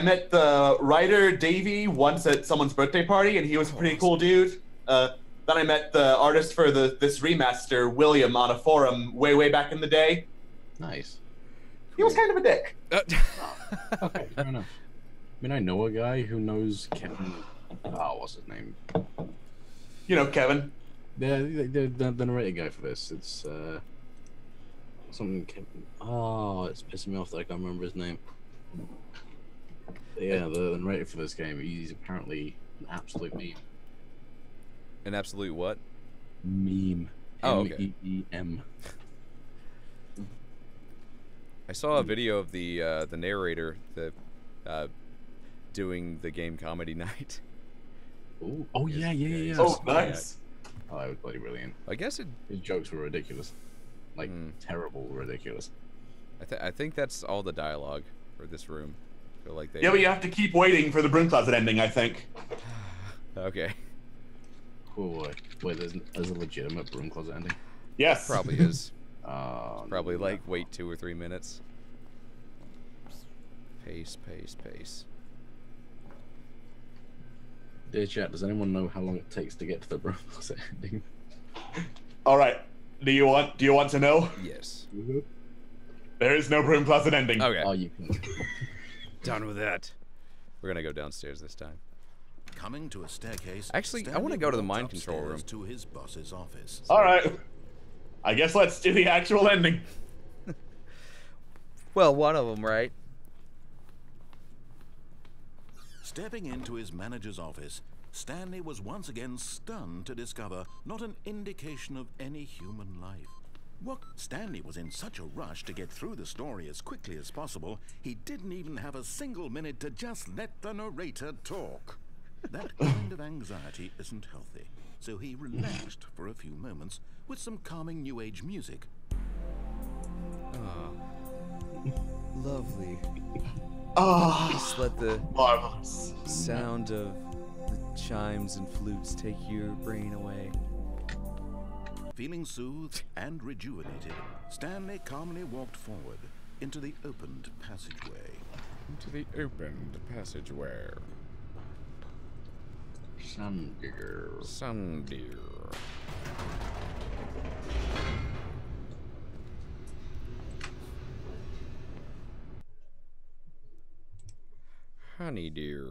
met the writer Davey once at someone's birthday party, and he was a pretty cool dude. Then I met the artist for this remaster, William, on a forum way back in the day.
Nice.
He was kind of a dick.
Okay, fair enough. I mean, I know a guy who knows Kevin. Oh, what's his name?
You know, Kevin.
The narrator guy for this. It's something. Oh, it's pissing me off that I can't remember his name. Yeah, the narrator for this game. He's apparently an absolute meme.
An absolute what?
Meme.
Oh, okay.
M-E-E-M.
I saw a video of the narrator doing the game comedy night.
Ooh. Oh yeah.
Oh, nice.
Oh, that was bloody brilliant.
I guess it.
His jokes were ridiculous, like terrible ridiculous.
I think that's all the dialogue for this room. I feel like they.
Yeah, but you have to keep waiting for the broom closet ending, I think.
Okay.
Cool. Wait, there's a legitimate broom closet ending.
Yes.
Probably is.
Probably
Like wait 2 or 3 minutes. Pace.
Dear chat, does anyone know how long it takes to get to the broom closet ending?
All right. Do you want to know?
Yes.
There is no broom closet ending.
Okay.
Oh, you can.
Done with that. We're gonna go downstairs this time.
Coming to a staircase.
Actually, I
Stanley
want to go to the
walked
mind control room.
upstairs to his boss's office.
All right. I guess let's do the actual ending.
Well, one of them, right?
Stepping into his manager's office, Stanley was once again stunned to discover not an indication of any human life. Stanley was in such a rush to get through the story as quickly as possible, he didn't even have a single minute to just let the narrator talk. That kind of anxiety isn't healthy, so he relaxed for a few moments with some calming new age music.
Lovely.
Oh,
Just let the
marvelous.
sound of the chimes and flutes take your brain away.
Feeling soothed and rejuvenated, Stanley calmly walked forward into the opened passageway.
Into the opened passageway.
Sun digger.
Sun deer. Honey deer.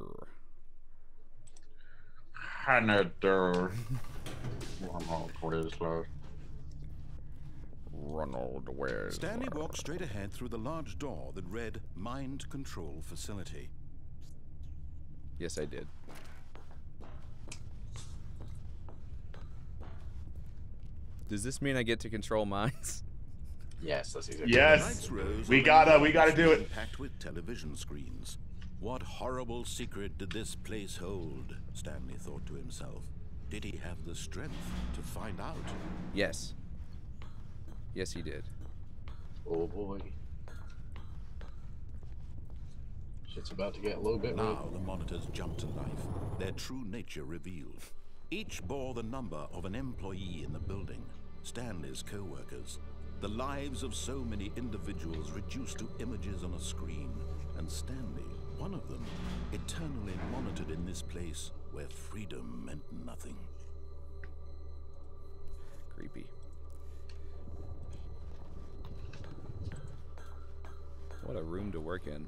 Canada.
Ronald, where's
Stanley walked straight ahead through the large door that read Mind Control Facility.
Yes, I did. Does this mean I get to control minds?
Yes, that's exactly.
Yes.
Lights rose
We
on
gotta do it.
packed with television screens. What horrible secret did this place hold? Stanley thought to himself. Did he have the strength to find out?
Yes. Yes, he did.
Oh boy. Shit's about to get a little bit weird.
Now the monitors jumped to life, their true nature revealed. Each bore the number of an employee in the building, Stanley's co-workers. The lives of so many individuals reduced to images on a screen, and Stanley, one of them, eternally monitored in this place where freedom meant nothing.
Creepy. What a room to work in.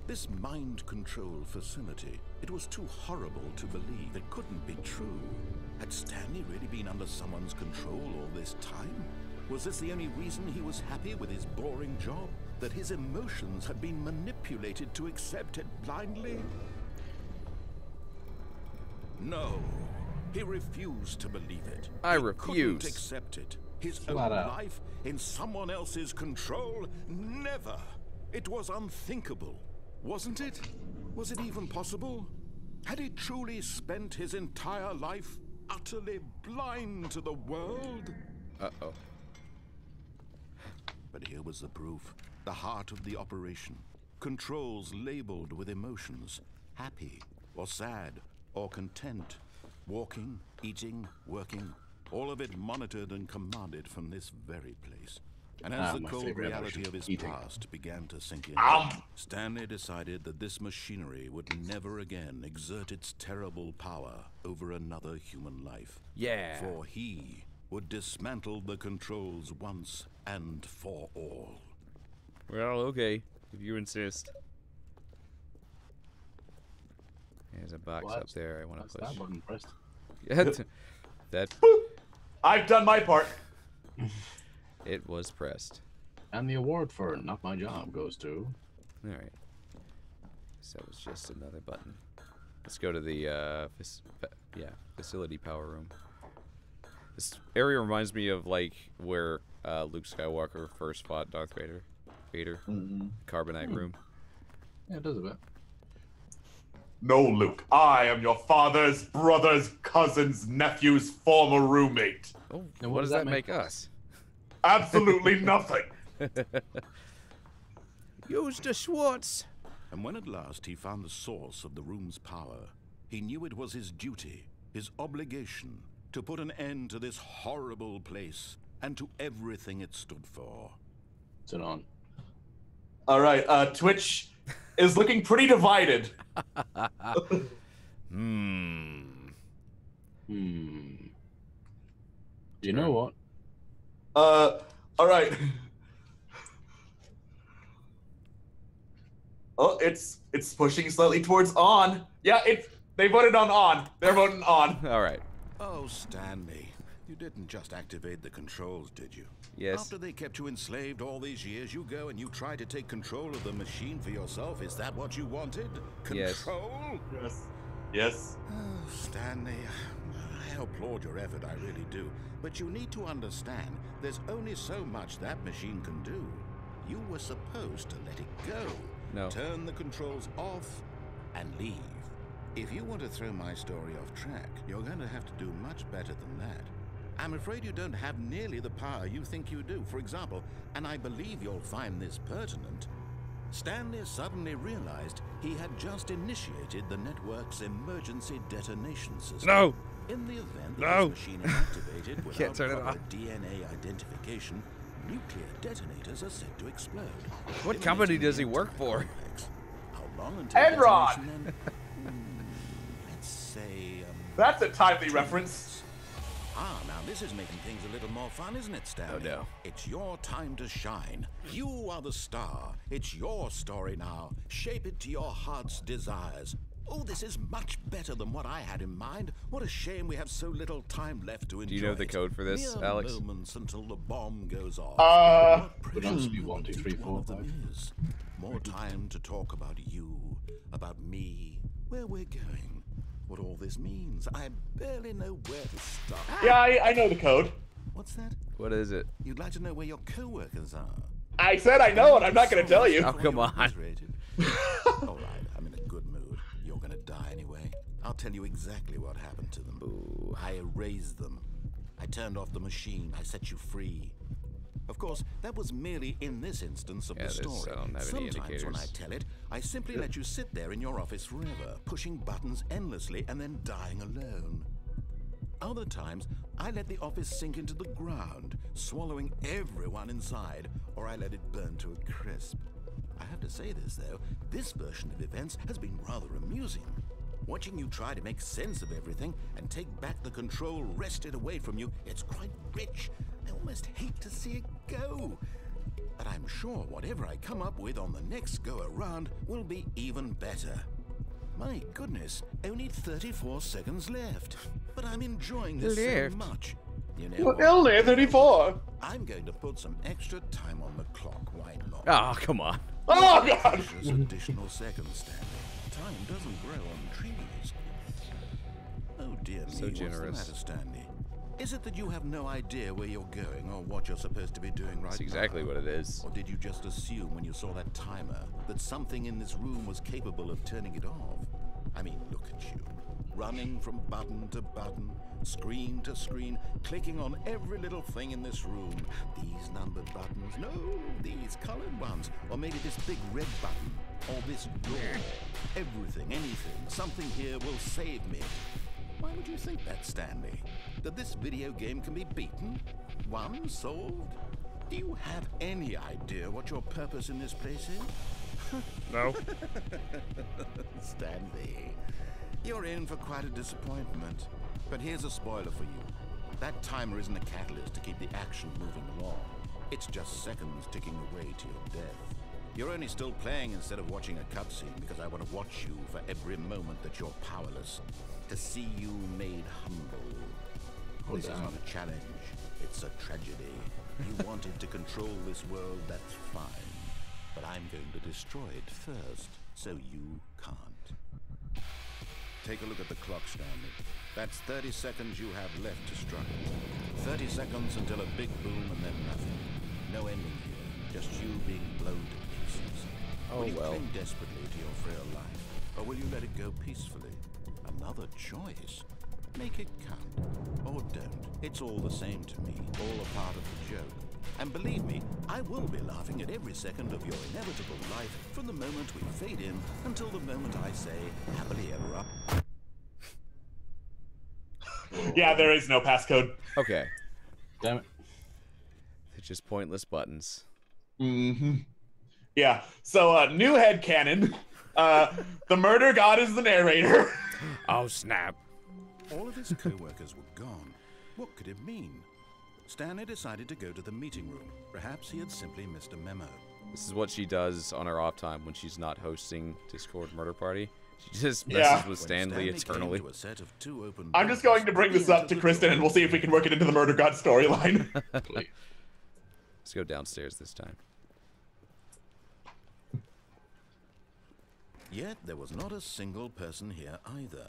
This mind control facility, it was too horrible to believe. It couldn't be true. Had Stanley really been under someone's control all this time? Was this the only reason he was happy with his boring job? that his emotions had been manipulated to accept it blindly? No, he refused to believe it.
I
He
refuse.
couldn't accept it. His
Flat
own
out.
life in someone else's control? Never. It was unthinkable, wasn't it? Was it even possible? Had he truly spent his entire life utterly blind to the world?
Uh-oh.
But here was the proof. The heart of the operation. Controls labeled with emotions. Happy, or sad, or content. Walking, eating, working. All of it monitored and commanded from this very place. And as the
my
cold
favorite
reality
emotion,
of his
eating.
past began to sink in, Stanley decided that this machinery would never again exert its terrible power over another human life.
Yeah.
For he would dismantle the controls once and for all.
Well, okay, if you insist. There's a box
Well,
up there I want
That's
to
that
push.
button pressed.
That
I've done my part.
it was pressed.
And the award for not my job goes to.
All right. So that was just another button. Let's go to the facility power room. This area reminds me of like where Luke Skywalker first fought Darth Vader. Carbonite room.
Yeah, it does a bit.
No, Luke. I am your father's brother's cousin's nephew's former roommate.
Oh,
And
what does that make us?
Absolutely nothing.
Use the Schwartz.
And when at last he found the source of the room's power, he knew it was his duty, his obligation, to put an end to this horrible place and to everything it stood for.
Sit on.
All right. Twitch is looking pretty divided.
You know what?
All right. Oh, it's pushing slightly towards on. Yeah, they voted on. They're voting on.
All right.
Oh, Stanley, you didn't just activate the controls, did you?
Yes.
After they kept you enslaved all these years, you go and you try to take control of the machine for yourself. Is that what you wanted?
Yes.
Control?
Yes.
Oh, Stanley, I applaud your effort, I really do. But you need to understand, there's only so much that machine can do. You were supposed to let it go.
No.
Turn the controls off and leave. If you want to throw my story off track, you're going to have to do much better than that. I'm afraid you don't have nearly the power you think you do. For example, and I believe you'll find this pertinent, Stanley suddenly realized he had just initiated the network's emergency detonation system.
No.
In the event that
No.
this machine is activated
Can't
without
turn it
proper
off.
DNA identification, nuclear detonators are said to explode.
What company
eliminating
does he
the
work
entire
for?
complex. How long until
Enron!
detonation then? Let's say,
That's a timely reference.
Ah, now this is making things a little more fun, isn't it, Stanley?
no.
It's your time to shine. You are the star. It's your story now. Shape it to your heart's desires. Oh, this is much better than what I had in mind. What a shame we have so little time left to enjoy.
Do you know the
it.
code for this,
Mere
Alex?
moments until the bomb goes off.
Put on speed 1, 2, 3, 4, 5.
Is. More time to talk about you, about me, where we're going, what all this means. I barely know where to start.
Yeah, I know the code.
What's that?
What is it?
You'd like to know where your co-workers are?
I said I know it. I'm not going to tell you.
Oh, come on.
All right, I'm in a good mood. You're going to die anyway. I'll tell you exactly what happened to them.
Ooh.
I erased them. I turned off the machine. I set you free. Of course, that was merely in this instance of
Yeah,
the
this,
story.
I don't have any
Sometimes when I
indicators.
tell it, I simply let you sit there in your office forever, pushing buttons endlessly and then dying alone. Other times, I let the office sink into the ground, swallowing everyone inside, or I let it burn to a crisp. I have to say this, though, this version of events has been rather amusing. Watching you try to make sense of everything and take back the control wrested away from you, it's quite rich. I almost hate to see it go. But I'm sure whatever I come up with on the next go-around will be even better. My goodness, only 34 seconds left. But I'm enjoying this so much. You know what?
Only 34.
I'm going to put some extra time on the clock. Why not?
Oh, come on.
Oh, God.
Precious additional seconds, Stanley. Time doesn't grow on trees. Oh, dear me.
So generous.
What's the matter, Stanley? Is it that you have no idea where you're going or what you're supposed to be doing right now?
That's exactly what it is.
Or did you just assume when you saw that timer that something in this room was capable of turning it off? I mean, look at you. Running from button to button, screen to screen, clicking on every little thing in this room. These numbered buttons, no, these colored ones. Or maybe this big red button, or this door. Everything, anything, something here will save me. Why would you think that, Stanley? That this video game can be beaten? Won? Solved? Do you have any idea what your purpose in this place is?
No.
Stanley, you're in for quite a disappointment. But here's a spoiler for you. That timer isn't a catalyst to keep the action moving along. It's just seconds ticking away to your death. You're only still playing instead of watching a cutscene because I want to watch you for every moment that you're powerless. To see you made humble. This isn't a challenge. It's a tragedy. You wanted to control this world, that's fine. But I'm going to destroy it first, so you can't. Take a look at the clock, Stanley. That's 30 seconds you have left to struggle. 30 seconds until a big boom and then nothing. No ending here, just you being blown to pieces. Will you cling desperately to your frail life, or will you let it go peacefully? Another choice. Make it count, or don't. It's all the same to me, all a part of the joke. And believe me, I will be laughing at every second of your inevitable life from the moment we fade in until the moment I say, happily ever up.
Yeah, there is no passcode.
Okay.
Damn it.
They're just pointless buttons.
Mm-hmm. Yeah. So, new headcanon. The murder god is the narrator.
Oh, snap.
All of his co-workers were gone. What could it mean? Stanley decided to go to the meeting room. Perhaps he had simply missed a memo.
This is what she does on her off time when she's not hosting Discord Murder Party. She just messes with Stanley eternally.
Came to a set of 2 open
I'm just going to bring this up to Kristen, and we'll see if we can work it into the murder god storyline.
Let's go downstairs this time.
Yet there was not a single person here either.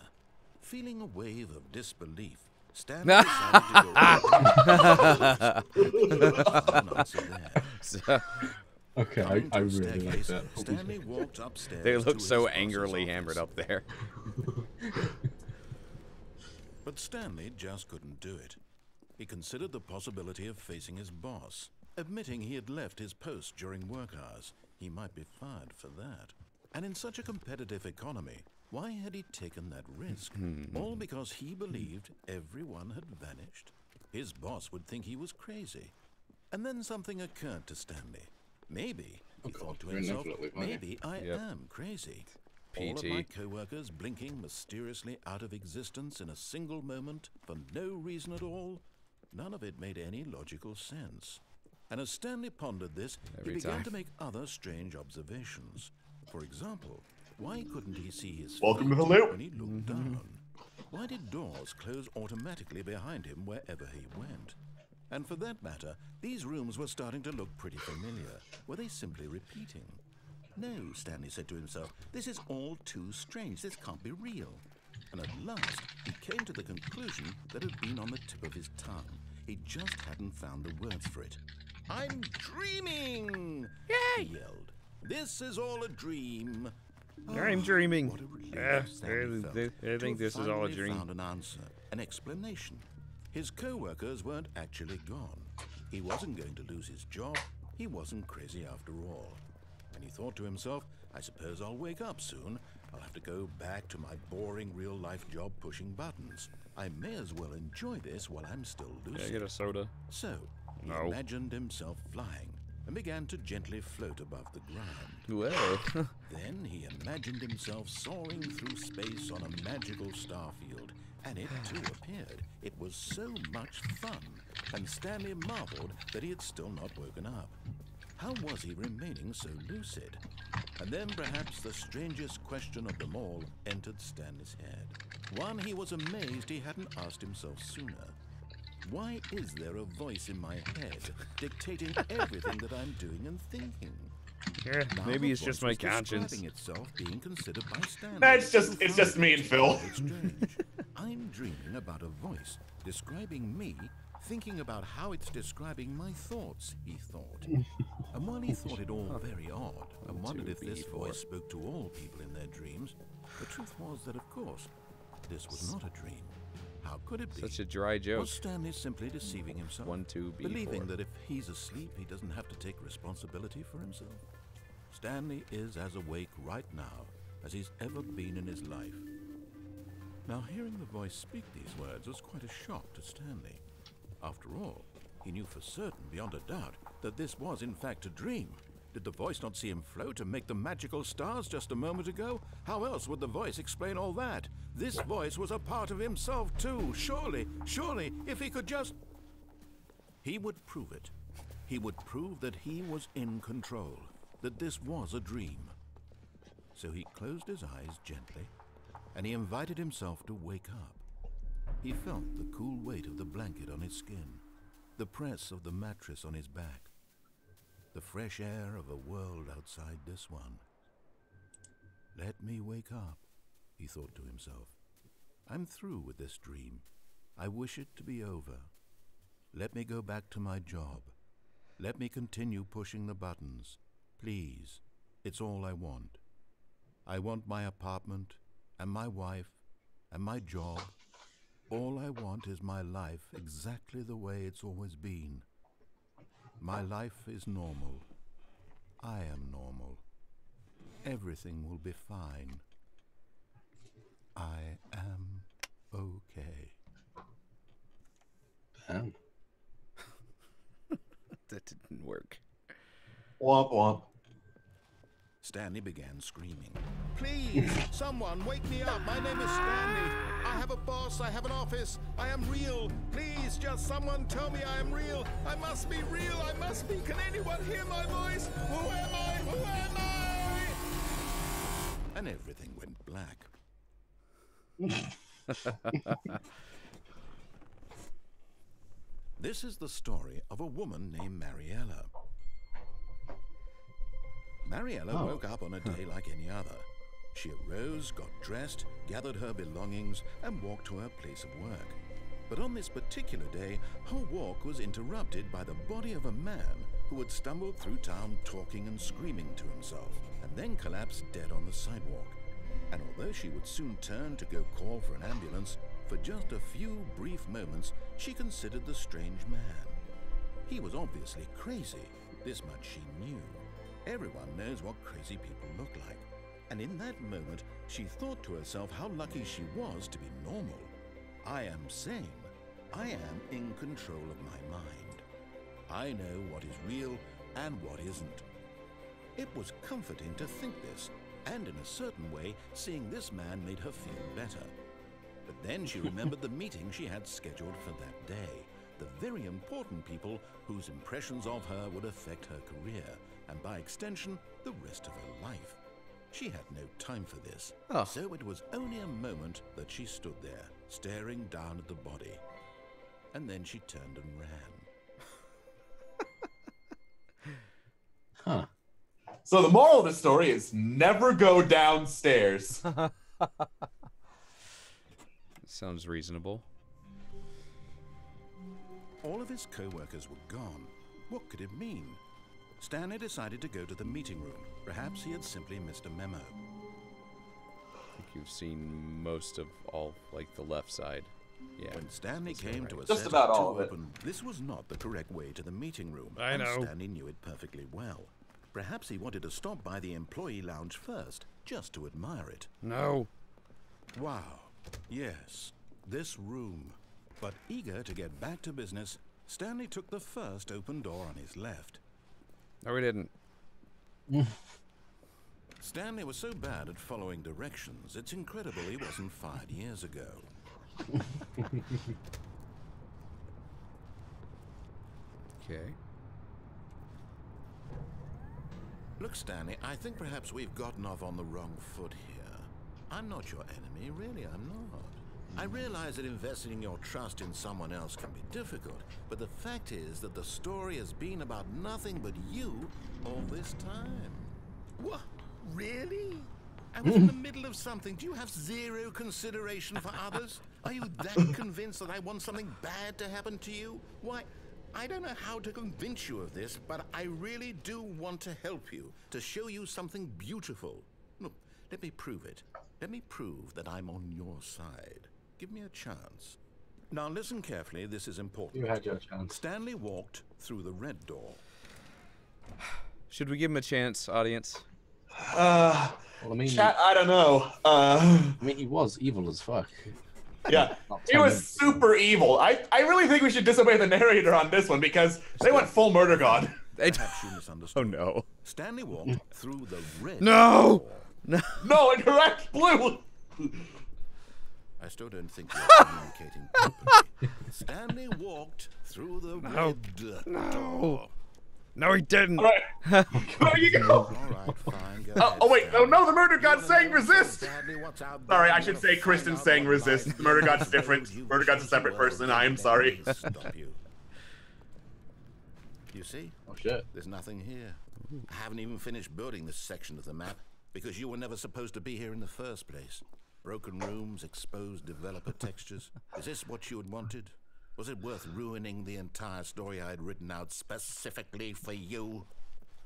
Feeling a wave of disbelief, Stanley decided to go.
Okay, I really like that.
Stanley walked upstairs.
They look
to
so
his
angrily
boss's
hammered
office.
up there.
But Stanley just couldn't do it. He considered the possibility of facing his boss, admitting he had left his post during work hours. He might be fired for that. And in such a competitive economy, why had he taken that risk? All because he believed everyone had vanished? His boss would think he was crazy. And then something occurred to Stanley. Maybe, he thought to himself, maybe I am crazy. All of my co-workers blinking mysteriously out of existence in a single moment for no reason at all. None of it made any logical sense. And as Stanley pondered this, he began to make other strange observations. For example, why couldn't he see his
Welcome to the
feet
loop.
when he looked down? Why did doors close automatically behind him wherever he went? And for that matter, these rooms were starting to look pretty familiar. Were they simply repeating? No, Stanley said to himself, this is all too strange. This can't be real. And at last, he came to the conclusion that had been on the tip of his tongue. He just hadn't found the words for it. I'm dreaming! Yay! He yelled. This is all a dream.
I'm dreaming.
What a relief Stanley felt
I think
to
this is all a
finally
dream.
found an answer, an explanation. His co-workers weren't actually gone. He wasn't going to lose his job. He wasn't crazy after all. And he thought to himself, I suppose I'll wake up soon. I'll have to go back to my boring real-life job pushing buttons. I may as well enjoy this while I'm still lucid.
Get a soda.
So, he imagined himself flying and began to gently float above the ground.
Whoa.
Then he imagined himself soaring through space on a magical starfield, and it too appeared. It was so much fun, and Stanley marveled that he had still not woken up. How was he remaining so lucid? And then perhaps the strangest question of them all entered Stanley's head. One he was amazed he hadn't asked himself sooner. Why is there a voice in my head dictating everything that I'm doing and thinking?
Yeah,
Now
maybe
the
it's just
voice
my
was
conscience.
describing itself being considered by Stanley.
Nah, it's just me and Phil.
It's strange. I'm dreaming about a voice describing me, thinking about how it's describing my thoughts, he thought. And while he thought it all very odd and wondered if this voice spoke to all people in their dreams, the truth was that, of course, this was not a dream. How could it be?
Such a dry joke.
Was Stanley simply deceiving himself?
1, 2, B,
believing
4.
that if he's asleep, he doesn't have to take responsibility for himself? Stanley is as awake right now as he's ever been in his life. Now, hearing the voice speak these words was quite a shock to Stanley. After all, he knew for certain, beyond a doubt, that this was in fact a dream. Did the voice not see him float and make the magical stars just a moment ago? How else would the voice explain all that? This voice was a part of himself too. Surely, if he could just... He would prove it. He would prove that he was in control, that this was a dream. So he closed his eyes gently, and he invited himself to wake up. He felt the cool weight of the blanket on his skin, the press of the mattress on his back, the fresh air of a world outside this one. Let me wake up, he thought to himself. I'm through with this dream. I wish it to be over. Let me go back to my job. Let me continue pushing the buttons. Please, it's all I want. I want my apartment, and my wife, and my job. All I want is my life exactly the way it's always been. My life is normal. I am normal. Everything will be fine. I am okay.
Damn.
That didn't work.
Womp womp.
Stanley began screaming. Please, someone wake me up. My name is Stanley. I have a boss. I have an office. I am real. Please, just someone tell me I am real. I must be real. I must be. Can anyone hear my voice? Who am I? Who am I? And everything went black. This is the story of a woman named Mariella. Mariella woke up on a day like any other. She arose, got dressed, gathered her belongings, and walked to her place of work. But on this particular day, her walk was interrupted by the body of a man who had stumbled through town talking and screaming to himself, and then collapsed dead on the sidewalk. And although she would soon turn to go call for an ambulance, for just a few brief moments, she considered the strange man. He was obviously crazy. This much she knew. Everyone knows what crazy people look like. And in that moment, she thought to herself how lucky she was to be normal. I am sane. I am in control of my mind. I know what is real and what isn't. It was comforting to think this, and in a certain way, seeing this man made her feel better. But then she remembered the meeting she had scheduled for that day, the very important people whose impressions of her would affect her career, and by extension, the rest of her life. She had no time for this, so it was only a moment that she stood there, staring down at the body. And then she turned and ran.
Huh.
So the moral of the story is never go downstairs.
Sounds reasonable.
All of his co-workers were gone. What could it mean? Stanley decided to go to the meeting room. Perhaps he had simply missed a memo.
I think you've seen most of all, like, the left side. Yeah.
When Stanley came to a
Just
set
about
of
all
two
of it.
open, this was not the correct way to the meeting room.
I
and
know.
Stanley knew it perfectly well. Perhaps he wanted to stop by the employee lounge first, just to admire it.
No.
Wow. Yes, this room. But eager to get back to business, Stanley took the first open door on his left.
No, we didn't.
Stanley was so bad at following directions, it's incredible he wasn't fired years ago.
Okay.
Look, Stanley, I think perhaps we've gotten off on the wrong foot here. I'm not your enemy, really, I'm not. I realize that investing your trust in someone else can be difficult, but the fact is that the story has been about nothing but you all this time. What? Really? I was in the middle of something. Do you have zero consideration for others? Are you that convinced that I want something bad to happen to you? Why, I don't know how to convince you of this, but I really do want to help you, to show you something beautiful. Look, let me prove it. Let me prove that I'm on your side. Give me a chance. Now listen carefully, this is important.
You had your chance.
Stanley walked through the red door.
Should we give him a chance, audience?
Well, I mean,
Chat, I don't know.
I mean, he was evil as fuck.
Yeah,
Not
he was
10 minutes.
super evil. I really think we should disobey the narrator on this one because they went full murder god.
Perhaps you misunderstood.
Oh no.
Stanley walked through the red
No!
door.
No.
No, incorrect, blue.
I still don't think you're communicating properly. Stanley walked through the red door.
No, he didn't.
All right, there you go.
All right, fine. Go ahead,
Oh wait,
Stanley.
no, the murder god's saying resist.
Stanley, what's out there?
Sorry, I
You
should
wanna
say
find
Kristen's
out
saying
what
resist.
life
The murder
is?
god's different.
You
Murder god's a
wish
separate
you were
person. I am sorry.
dead. Stop you. You see?
Oh shit.
There's nothing here. I haven't even finished building this section of the map because you were never supposed to be here in the first place. Broken rooms, exposed developer textures. Is this what you had wanted? Was it worth ruining the entire story I had written out specifically for you?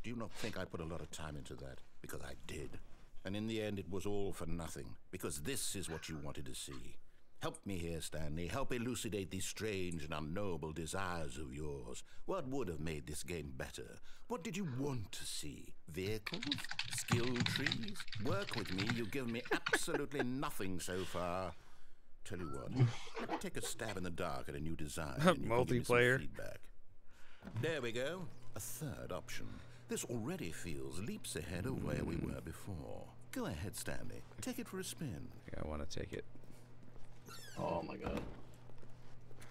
Do you not think I put a lot of time into that? Because I did. And in the end, it was all for nothing. Because this is what you wanted to see. Help me here, Stanley. Help elucidate these strange and unknowable desires of yours. What would have made this game better? What did you want to see? Vehicles? Skill trees? Work with me. You've given me absolutely nothing so far. Tell you what, let me take a stab in the dark at a new design. And you can give me some
Multiplayer.
feedback. There we go. A third option. This already feels leaps ahead of where we were before. Go ahead, Stanley. Take it for a spin.
Yeah, I want to take it.
Oh my god.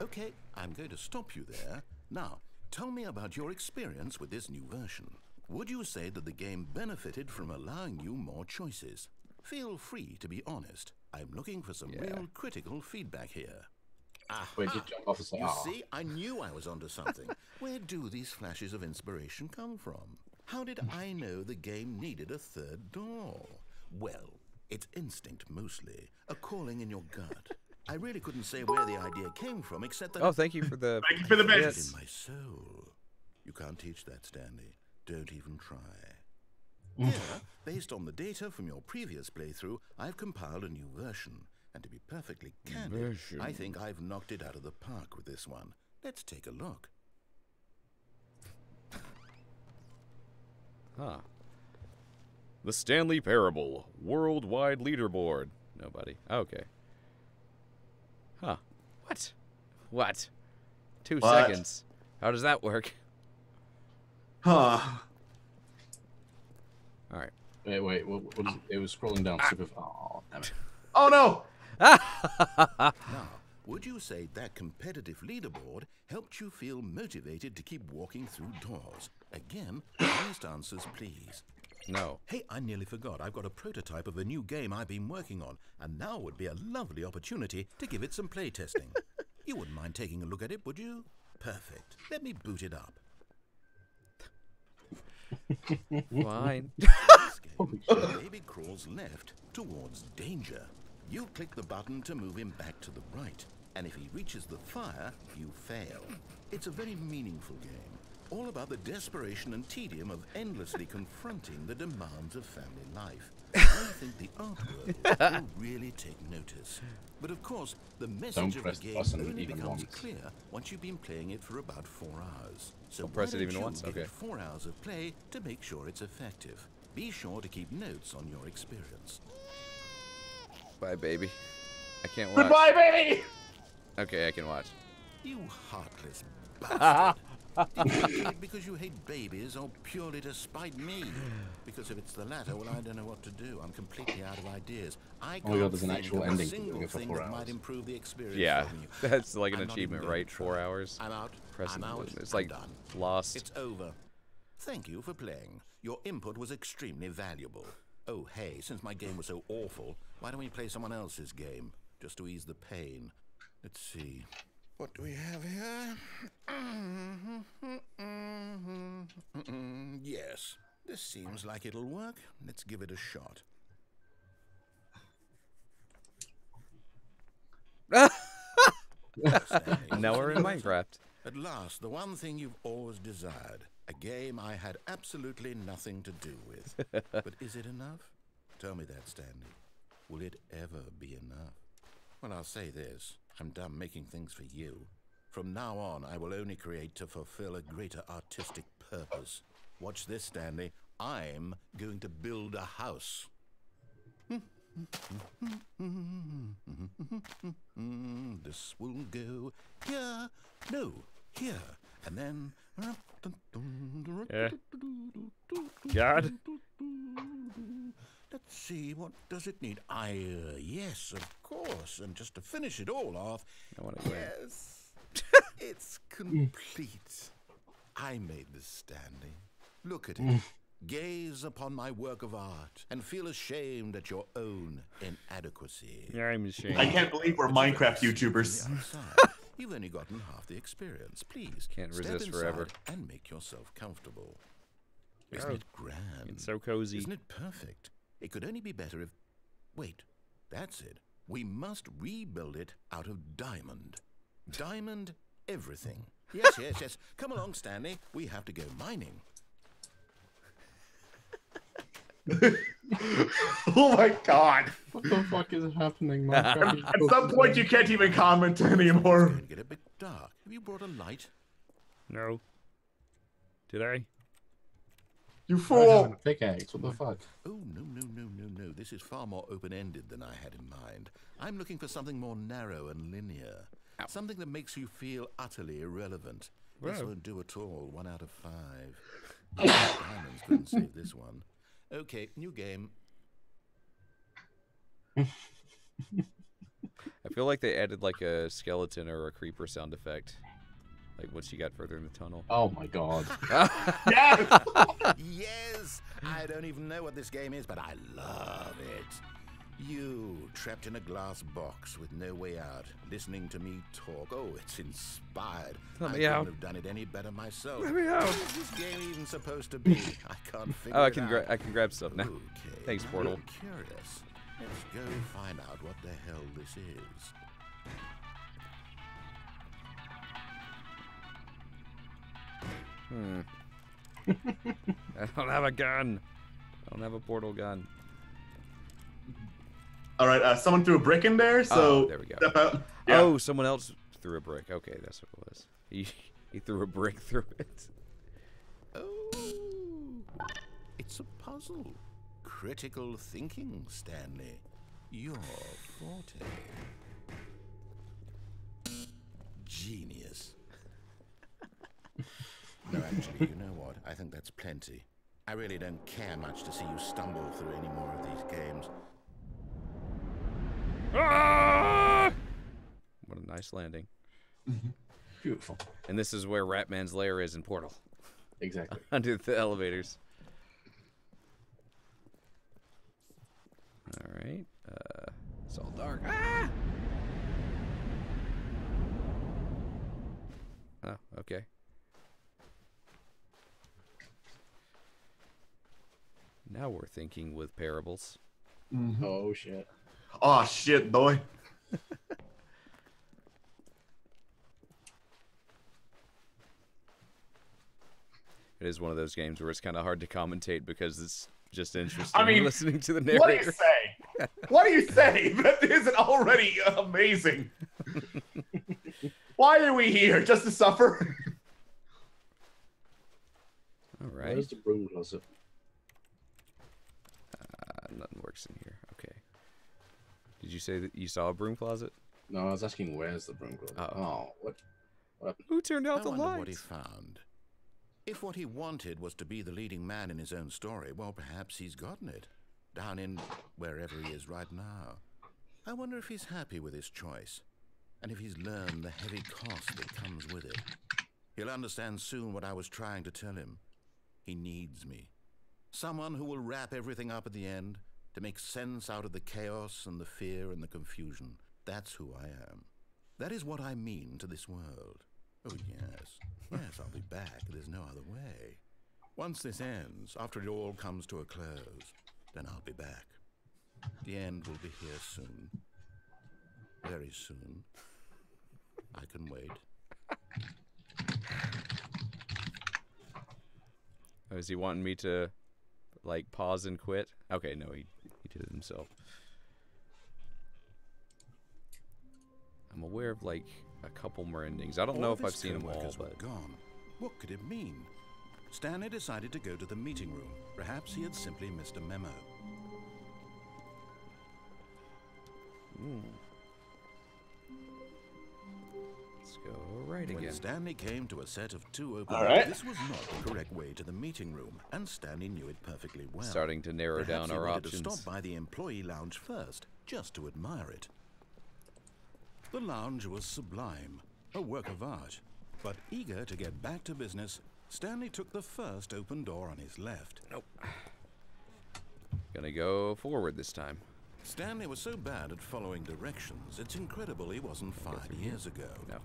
Okay, I'm going to stop you there. Now, tell me about your experience with this new version. Would you say that the game benefited from allowing you more choices? Feel free to be honest. I'm looking for some real critical feedback here.
Wait, did jump off and say,
You
"Ah."
see, I knew I was onto something. Where do these flashes of inspiration come from? How did I know the game needed a third door? Well, it's instinct mostly, a calling in your gut. I really couldn't say where the idea came from, except that
Oh, thank you for the.
Thank you for the
it's
bits.
in my soul. You can't teach that, Stanley. Don't even try. Here, based on the data from your previous playthrough, I've compiled a new version. And to be perfectly candid, I think I've knocked it out of the park with this one. Let's take a look.
Huh. The Stanley Parable Worldwide Leaderboard. Nobody. Okay. Huh. What? What? 2
What?
seconds. How does that work?
Huh.
All right.
Wait, what is it? It was scrolling down super. Oh, damn it.
Oh no.
Now, would you say that competitive leaderboard helped you feel motivated to keep walking through doors? Again, honest answers, please.
No.
Hey, I nearly forgot. I've got a prototype of a new game I've been working on, and now would be a lovely opportunity to give it some playtesting. You wouldn't mind taking a look at it, would you? Perfect. Let me boot it up.
Fine.
This game, the baby crawls left towards danger. You click the button to move him back to the right, and if he reaches the fire, you fail. It's a very meaningful game, all about the desperation and tedium of endlessly confronting the demands of family life. I think the art world will really take notice. But of course, the message of
press
the
the
game
button
only
even
becomes
once.
clear once you've been playing it for about 4 hours. So
Don't press
why
it even
don't you
once?
give
Okay.
it 4 hours of play to make sure it's effective. Be sure to keep notes on your experience.
Bye, baby. I can't watch.
Goodbye, baby.
Okay, I can watch.
You heartless bastard. Did you do it because you hate babies or purely to spite me? Because if it's the latter, well, I don't know what to do. I'm completely out of ideas. I
Oh my God,
can't
there's an
think
actual
of a
ending to
single
doing it for
thing
4
that might
hours.
improve the experience.
Yeah,
from you.
that's like an
I'm not
achievement,
even gonna
right? 4
try.
hours.
I'm out.
Pressing
I'm
the
out.
button. It's
I'm
like
done.
Lost.
It's over. Thank you for playing. Your input was extremely valuable. Oh, hey, since my game was so awful, why don't we play someone else's game? just to ease the pain. Let's see. What do we have here? Yes, this seems like it'll work. Let's give it a shot.
Now we're in Minecraft.
At last, the one thing you've always desired. A game I had absolutely nothing to do with. But is it enough? Tell me that, Stanley. Will it ever be enough? Well, I'll say this. I'm done making things for you. From now on, I will only create to fulfill a greater artistic purpose. Watch this, Stanley. I'm going to build a house. This will go here. No, here. And then...
Yeah. God.
Let's see, what does it need? Yes, of course. And just to finish it all off, yes, it's complete. I made this, Stanley. Look at it. Gaze upon my work of art and feel ashamed at your own inadequacy.
Yeah, I'm ashamed.
I can't believe we're Minecraft YouTubers.
You've only gotten half the experience. Please,
Can't
step
resist
inside
forever.
and make yourself comfortable. Isn't it grand?
It's so cozy.
Isn't it perfect? It could only be better if... Wait, that's it. We must rebuild it out of diamond. Diamond everything. Yes, yes, yes. Come along, Stanley. We have to go mining.
Oh my god.
What the fuck is happening, Minecraft?
At some point you can't even comment anymore.
It's going to get a bit dark. Have you brought a light?
No. Did I?
You
I have
fool.
a pickaxe. What the fuck?
Oh, no, no, no, no, no. This is far more open-ended than I had in mind. I'm looking for something more narrow and linear. Something that makes you feel utterly irrelevant. This
Whoa.
won't do at all. 1 out of 5. Diamonds couldn't save this one. Okay, new game.
I feel like they added like a skeleton or a creeper sound effect. Like once you got further in the tunnel.
Oh my god.
Yes.
Yes! I don't even know what this game is, but I love it. You, trapped in a glass box with no way out, listening to me talk. Oh, it's inspired.
Let
I
me
couldn't
out.
have done it any better myself.
Let me out.
What is this game even supposed to be? I can't figure
Oh, I
it
can
out.
I can grab stuff now.
Okay,
Thanks,
I'm
Portal.
curious. Let's go find out what the hell this is.
I don't have a gun. I don't have a portal gun.
All right, someone threw a brick in there, so
Oh, there we go.
step out. Yeah.
Oh, someone else threw a brick. Okay, that's what it was. He threw a brick through it.
Oh, it's a puzzle. Critical thinking, Stanley. Your forte. Genius. No, actually, you know what? I think that's plenty. I really don't care much to see you stumble through any more of these games.
Ah! What a nice landing.
Beautiful.
And this is where Ratman's lair is in Portal.
Exactly.
Under the elevators. All right. It's all dark. Ah! Oh, okay. Now we're thinking with parables.
Oh shit.
Oh shit, boy.
It is one of those games where it's kind of hard to commentate because it's just interesting
I mean,
listening to the
What do you
narrator.
say? What do you say? That isn't already amazing. Why are we here? Just to suffer?
All right.
Where's the broom closet?
Nothing works in here. Okay. Did you say that you saw a broom closet?
No, I was asking where's the broom closet.
Uh-oh.
Oh, what? What happened?
Who turned out
I
the
wonder what he
lights?
found. If what he wanted was to be the leading man in his own story, well, perhaps he's gotten it. Down in wherever he is right now. I wonder if he's happy with his choice. And if he's learned the heavy cost that comes with it. He'll understand soon what I was trying to tell him. He needs me. Someone who will wrap everything up at the end to make sense out of the chaos and the fear and the confusion. That's who I am. That is what I mean to this world. Oh, yes. Yes, I'll be back. There's no other way. Once this ends, after it all comes to a close, then I'll be back. The end will be here soon. Very soon. I can wait.
Oh, is he wanting me to, like, pause and quit? Okay, no, he did it himself. I'm aware of, like, a couple more endings. I don't know if I've seen them all, but...
Gone. What could it mean? Stanley decided to go to the meeting room. Perhaps he had simply missed a memo.
Let's go right again.
When Stanley came to a set of 2 open
All right.
this was not the correct way to the meeting room, and Stanley knew it perfectly well.
Starting to narrow
Perhaps
down our
he wanted
options.
to stop by the employee lounge first, just to admire it. The lounge was sublime, a work of art. But eager to get back to business, Stanley took the first open door on his left.
Nope. Gonna go forward this time.
Stanley was so bad at following directions, it's incredible he wasn't 5 years ago.
No.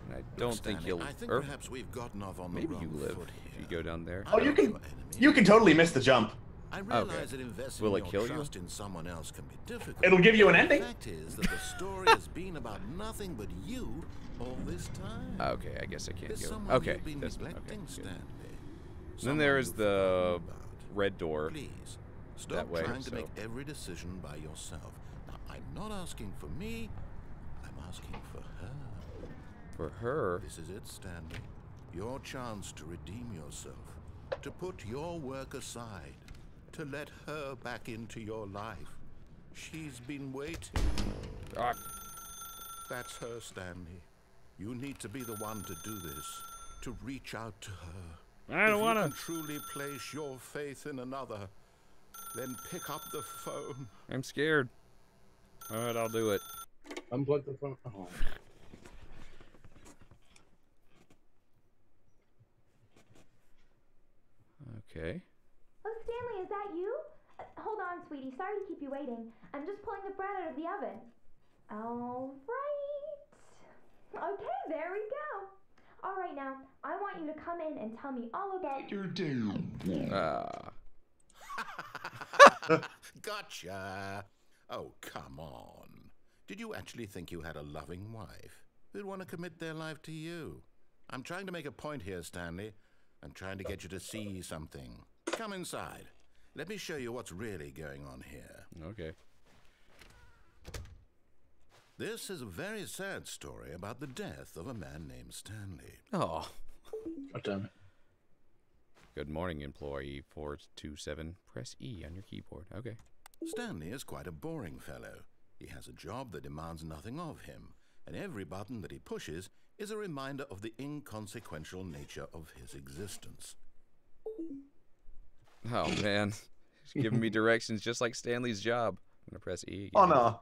And I don't think
Stanley,
you'll...
I think
or
perhaps we've gotten off on the
maybe
wrong
you live
foot
if
here.
you go down there.
Oh, you can totally miss the jump.
I realize
Okay.
that investing
Will it
your
kill you?
trust in someone else can be difficult.
It'll give you an
The
ending.
fact is that the story has been about nothing but you all this time.
Okay, I guess I can't
There's
go.
someone
Okay,
you've been
that's okay.
neglecting,
Good.
Stanley.
Then there
Someone
is
you've
the
forgotten about.
red door.
Please, stop
that way,
trying to
so-
make every decision by yourself. Now, I'm not asking for me, I'm asking for her.
For her.
This is it, Stanley. Your chance to redeem yourself, to put your work aside, to let her back into your life. She's been waiting.
Ah,
That's her, Stanley. You need to be the one to do this, to reach out to her.
I don't
If
wanna.
you can truly place your faith in another, then pick up the phone.
I'm scared. Alright, I'll do it.
Unplug the phone. Oh.
Okay.
Oh, Stanley, is that you? Hold on, sweetie. Sorry to keep you waiting. I'm just pulling the bread out of the oven. All right. Okay, there we go. All right, now, I want you to come in and tell me all about your
Ah.
Gotcha. Oh, come on. Did you actually think you had a loving wife who'd want to commit their life to you? I'm trying to make a point here, Stanley. I'm trying to get you to see something. Come inside. Let me show you what's really going on here.
Okay.
This is a very sad story about the death of a man named Stanley.
Oh.
God damn it.
Good morning, employee 427. Press E on your keyboard. Okay.
Stanley is quite a boring fellow. He has a job that demands nothing of him, and every button that he pushes is a reminder of the inconsequential nature of his existence.
Oh, man. He's giving me directions just like Stanley's job. I'm going to press E again.
Oh no.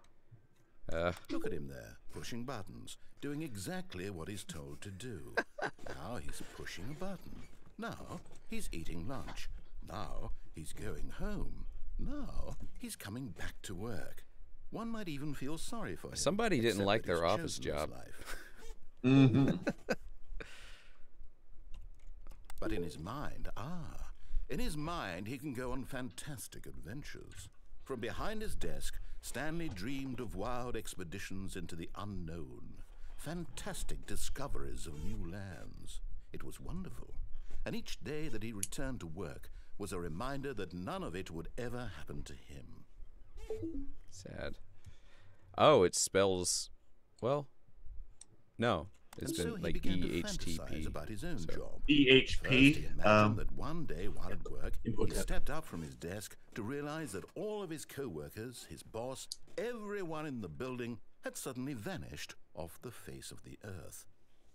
Look at him there, pushing buttons, doing exactly what he's told to do. Now he's pushing a button. Now he's eating lunch. Now he's going home. Now he's coming back to work. One might even feel sorry for him.
Somebody didn't
except
like
that
their
he's
office
chosen his
job.
life.
Mm-hmm.
But in his mind, he can go on fantastic adventures. From behind his desk, Stanley dreamed of wild expeditions into the unknown, fantastic discoveries of new lands. It was wonderful, and each day that he returned to work was a reminder that none of it would ever happen to him.
Sad. Oh, it spells... Well, no. It's
And
been
so he
like
began to
EHTP.
fantasize about his own
so-
job.
EHP.
First, he imagined that one day while at work, he
Important.
stepped up from his desk to realize that all of his co-workers, his boss, everyone in the building had suddenly vanished off the face of the earth.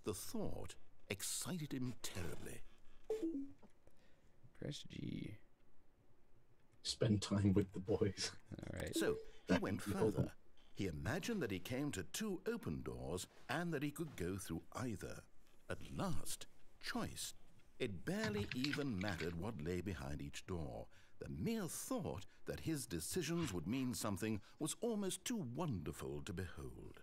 The thought excited him terribly.
Press G.
Spend time with the boys.
All right.
So he
That
went
would be
further.
awful.
He imagined that he came to 2 open doors and that he could go through either. At last, choice. It barely even mattered what lay behind each door. The mere thought that his decisions would mean something was almost too wonderful to behold.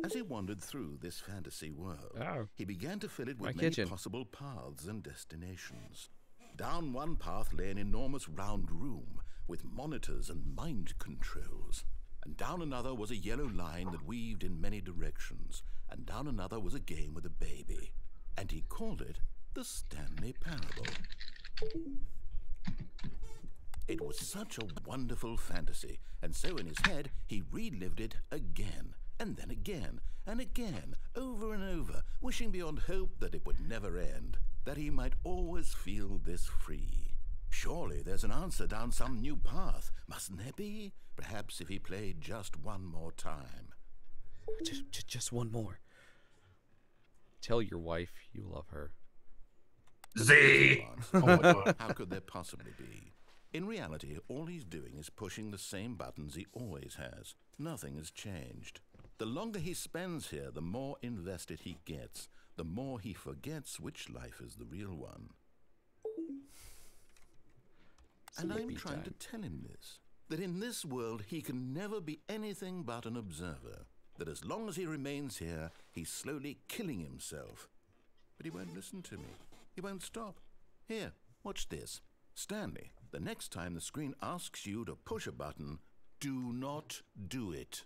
As he wandered through this fantasy world, he began to fill it with many possible paths and destinations. Down one path lay an enormous round room with monitors and mind controls. And down another was a yellow line that weaved in many directions. And down another was a game with a baby. And he called it the Stanley Parable. It was such a wonderful fantasy, and so in his head he relived it again, and then again, and again, over and over, wishing beyond hope that it would never end, that he might always feel this free. Surely there's an answer down some new path, mustn't there be? Perhaps if he played just one more time.
Just one more. Tell your wife you love her.
Z!
Oh my God. How could there possibly be? In reality, all he's doing is pushing the same buttons he always has. Nothing has changed. The longer he spends here, the more invested he gets, the more he forgets which life is the real one. And I'm trying to tell him this, that in this world he can never be anything but an observer, that as long as he remains here, he's slowly killing himself. But he won't listen to me. He won't stop. Here, watch this. Stanley, the next time the screen asks you to push a button, do not do it.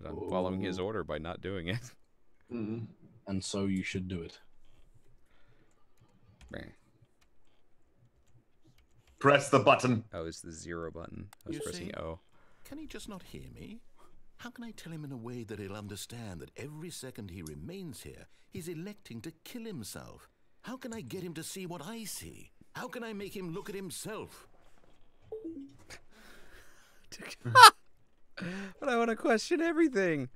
But I'm following his order by not doing it.
And so you should do it.
Press the button.
Oh, it's the 0 button. I was
You
pressing
see?
O.
Can he just not hear me? How can I tell him in a way that he'll understand that every second he remains here, he's electing to kill himself? How can I get him to see what I see? How can I make him look at himself?
But I want to question everything.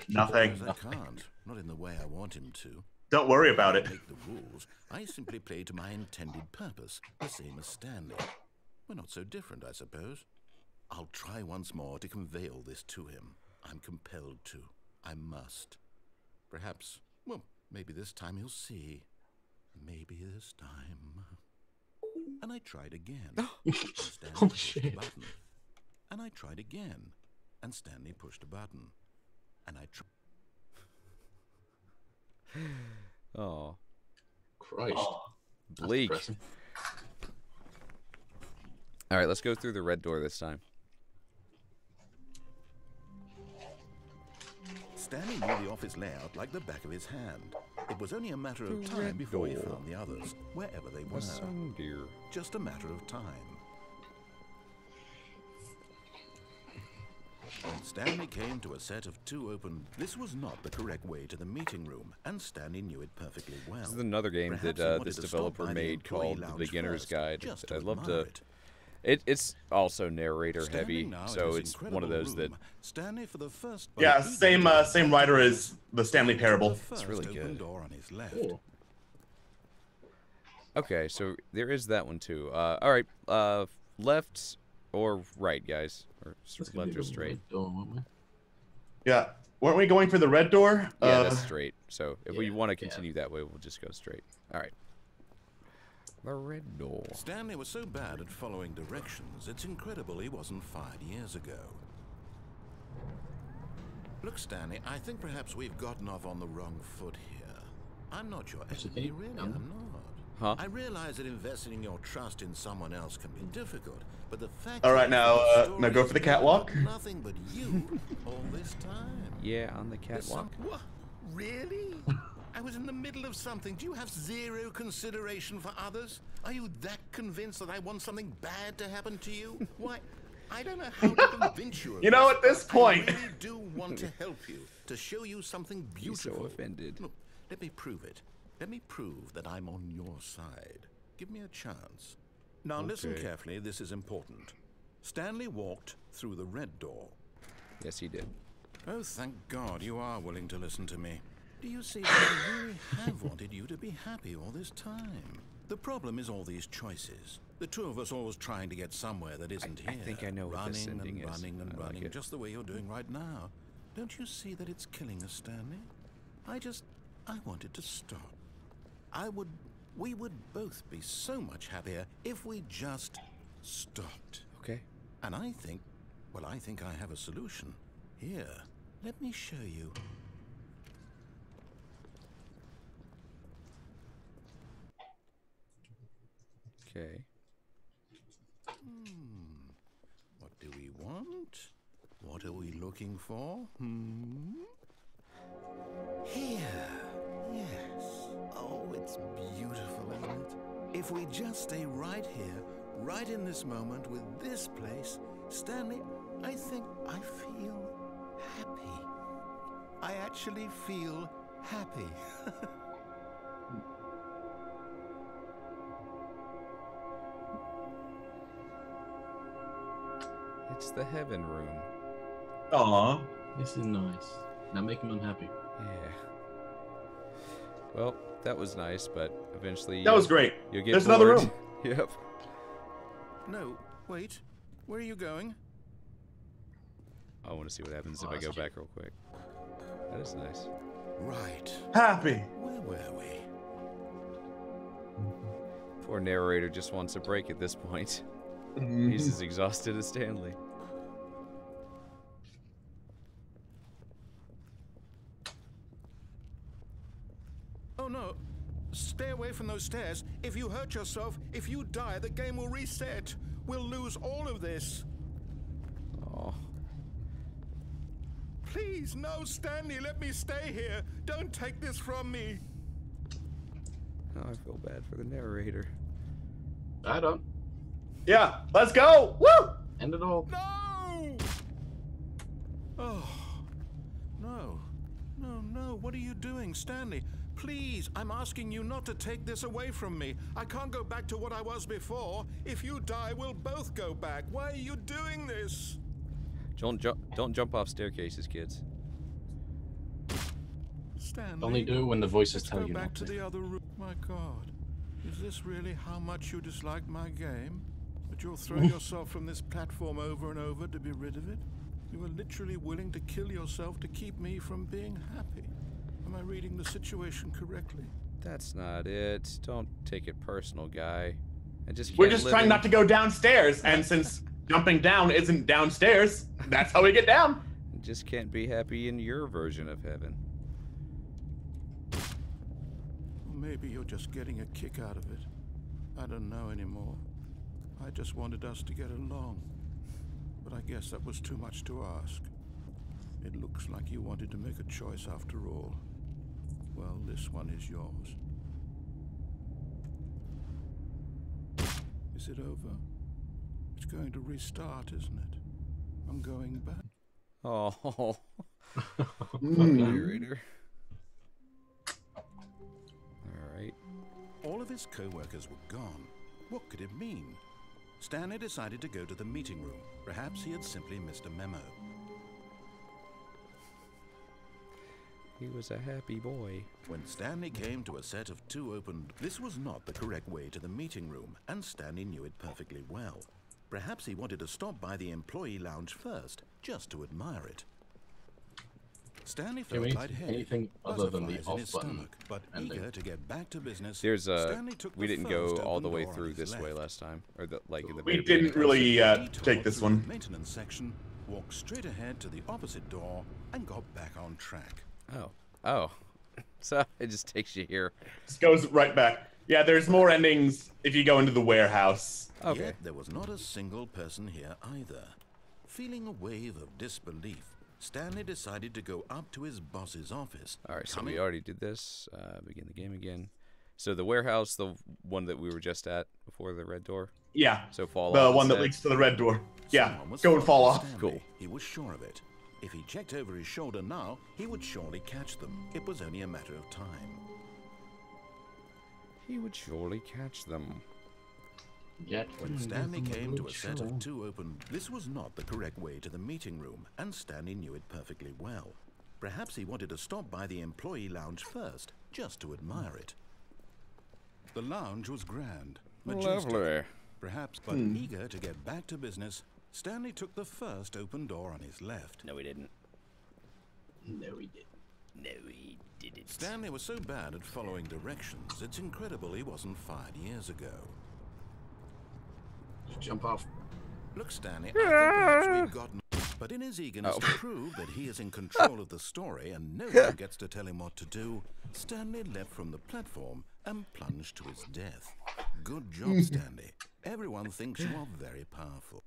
Nothing.
I can't. Not in the way I want him to.
Don't worry about it.
Make the rules. I simply play to my intended purpose, the same as Stanley. We're not so different, I suppose. I'll try once more to convey all this to him. I'm compelled to. I must. Perhaps, well, maybe this time he'll see. Maybe this time. And I tried again. Stanley pushed a button. And I tried again. And Stanley pushed a button. And I tried.
Oh.
Christ.
Bleak. Alright, let's go through the red door this time.
Stanley knew the office layout like the back of his hand. It was only a matter of time before he found the others, wherever they were.
Some deer.
Just a matter of time. When Stanley came to a set of 2 open, this was not the correct way to the meeting room, and Stanley knew it perfectly well.
This is another game
Perhaps
that
he wanted
this
to stop
developer
by the
made
employee
called The
lounge
Beginner's
first,
Guide.
just to
I'd love
admire
to...
it.
It's also narrator heavy,
Standing now in
so
this
it's one of
incredible
those that...
room, Stanley for the first
Yeah,
he
same
got
same writer as the Stanley Parable.
the first
really
open
good.
door on his left.
Okay, so there is that one too. Alright, left or right, guys? Or left or straight?
Yeah. Weren't we going for the red door?
Yeah, that's straight. So if we want to continue that way, we'll just go straight. Alright. The red door.
Stanley was so bad at following directions, it's incredible he wasn't fired years ago. Look, Stanley, I think perhaps we've gotten off on the wrong foot here. I'm not your enemy, really, I'm not.
Huh?
I realize that investing your trust in someone else can be difficult, but the fact
All right,
is
now,
that the
now go for the
story
catwalk.
is nothing but you all this time.
Yeah, on the
There's
catwalk.
What? Really? I was in the middle of something. Do you have zero consideration for others? Are you that convinced that I want something bad to happen to you? Why, I don't know how to convince you of
You know,
this,
at this
but
point-
I really do want to help you, to show you something
He's so
beautiful.
offended.
Look, let me prove it. Let me prove that I'm on your side. Give me a chance. Now listen
Okay.
carefully, this is important. Stanley walked through the red door.
Yes, he did.
Oh, thank God you are willing to listen to me. Do you see that I really have wanted you to be happy all this time? The problem is all these choices. The two of us always trying to get somewhere that isn't
I
here.
think I know what this
running
ending
and
is.
running and
I like
running,
it.
just the way you're doing right now. Don't you see that it's killing us, Stanley? I want it to stop. We would both be so much happier if we just stopped.
Okay.
And I think I have a solution. Here, let me show you.
Okay.
What do we want? What are we looking for? Here. Yes. Oh, it's beautiful, isn't it? If we just stay right here, right in this moment with this place, Stanley, I think I feel happy. I actually feel happy.
It's the heaven room.
Aw.
This is nice. Now make him unhappy.
Yeah. Well, that was nice, but eventually...
That was great.
You'll get
There's
bored.
another room.
Yep.
No, wait. Where are you going?
I want to see what happens if I go back real quick. That is nice.
Right.
Happy.
Where were we?
Poor narrator just wants a break at this point. He's as exhausted as Stanley.
Oh no. Stay away from those stairs. If you hurt yourself, if you die, the game will reset. We'll lose all of this.
Oh.
Please, no, Stanley, let me stay here. Don't take this from me.
Oh, I feel bad for the narrator.
I don't.
Yeah, let's go. Woo!
End it all.
No! Oh, no. No, no, what are you doing, Stanley? Please, I'm asking you not to take this away from me. I can't go back to what I was before. If you die, we'll both go back. Why are you doing this?
Don't jump off staircases, kids.
Stanley,
Only do it when the voices
let's
tell
go
you
back
not
to
to.
the other room. My God, is this really how much you dislike my game? That you'll throw yourself from this platform over and over to be rid of it? You were literally willing to kill yourself to keep me from being happy. Am I reading the situation correctly?
That's not it. Don't take it personal, guy. I just
We're
can't
just
live
trying
in-
not to go downstairs, and since jumping down isn't downstairs, that's how we get down.
Just can't be happy in your version of heaven.
Or maybe you're just getting a kick out of it. I don't know anymore. I just wanted us to get along. But I guess that was too much to ask. It looks like you wanted to make a choice after all. Well, this one is yours. Is it over? It's going to restart, isn't it? I'm going back.
Oh, narrator. All right.
All of his co-workers were gone. What could it mean? Stanley decided to go to the meeting room. Perhaps he had simply missed a memo.
He was a happy boy.
When Stanley came to a set of two open... This was not the correct way to the meeting room, and Stanley knew it perfectly well. Perhaps he wanted to stop by the employee lounge first, just to admire it. Stanley
Can we
felt lightheaded,
anything other than the
butterflies in
off
his
button
stomach, but
ending?
eager to get back to business.
There's
Stanley took
we
the
didn't go
first
all
open
the way
door on
through
his
this way
left.
last time, or the in the
We
very
didn't
beginning.
really
Detour
take this
through
one.
the maintenance section, walked straight ahead to the opposite door, and got back on track.
Oh, so it just takes you here.
Just goes right back. Yeah, there's more endings if you go into the warehouse.
Okay.
Yet there was not a single person here either. Feeling a wave of disbelief, Stanley decided to go up to his boss's office.
All right, so
Coming-
we already did this. Begin the game again. So the warehouse, the one that we were just at before the red door.
Yeah,
So fall
the
off
one that
instead.
leads to the red door. Yeah,
Someone was
go and fall
following
off.
Stanley.
Cool.
He was sure of it. If he checked over his shoulder now, he would surely catch them. It was only a matter of time.
He would surely catch them.
Yet
When Stanley came to a set of two open... This was not the correct way to the meeting room, and Stanley knew it perfectly well. Perhaps he wanted to stop by the employee lounge first, just to admire it. The lounge was grand, majestic,
Lovely.
perhaps, but eager to get back to business, Stanley took the first open door on his left.
No, we didn't.
No, he didn't.
No, he didn't.
Stanley was so bad at following directions, it's incredible he wasn't fired years ago.
Just jump off.
Look, Stanley, I think perhaps we've gotten... But in his eagerness to prove that he is in control of the story and no one gets to tell him what to do, Stanley leapt from the platform and plunged to his death. Good job, Stanley. Everyone thinks you are very powerful.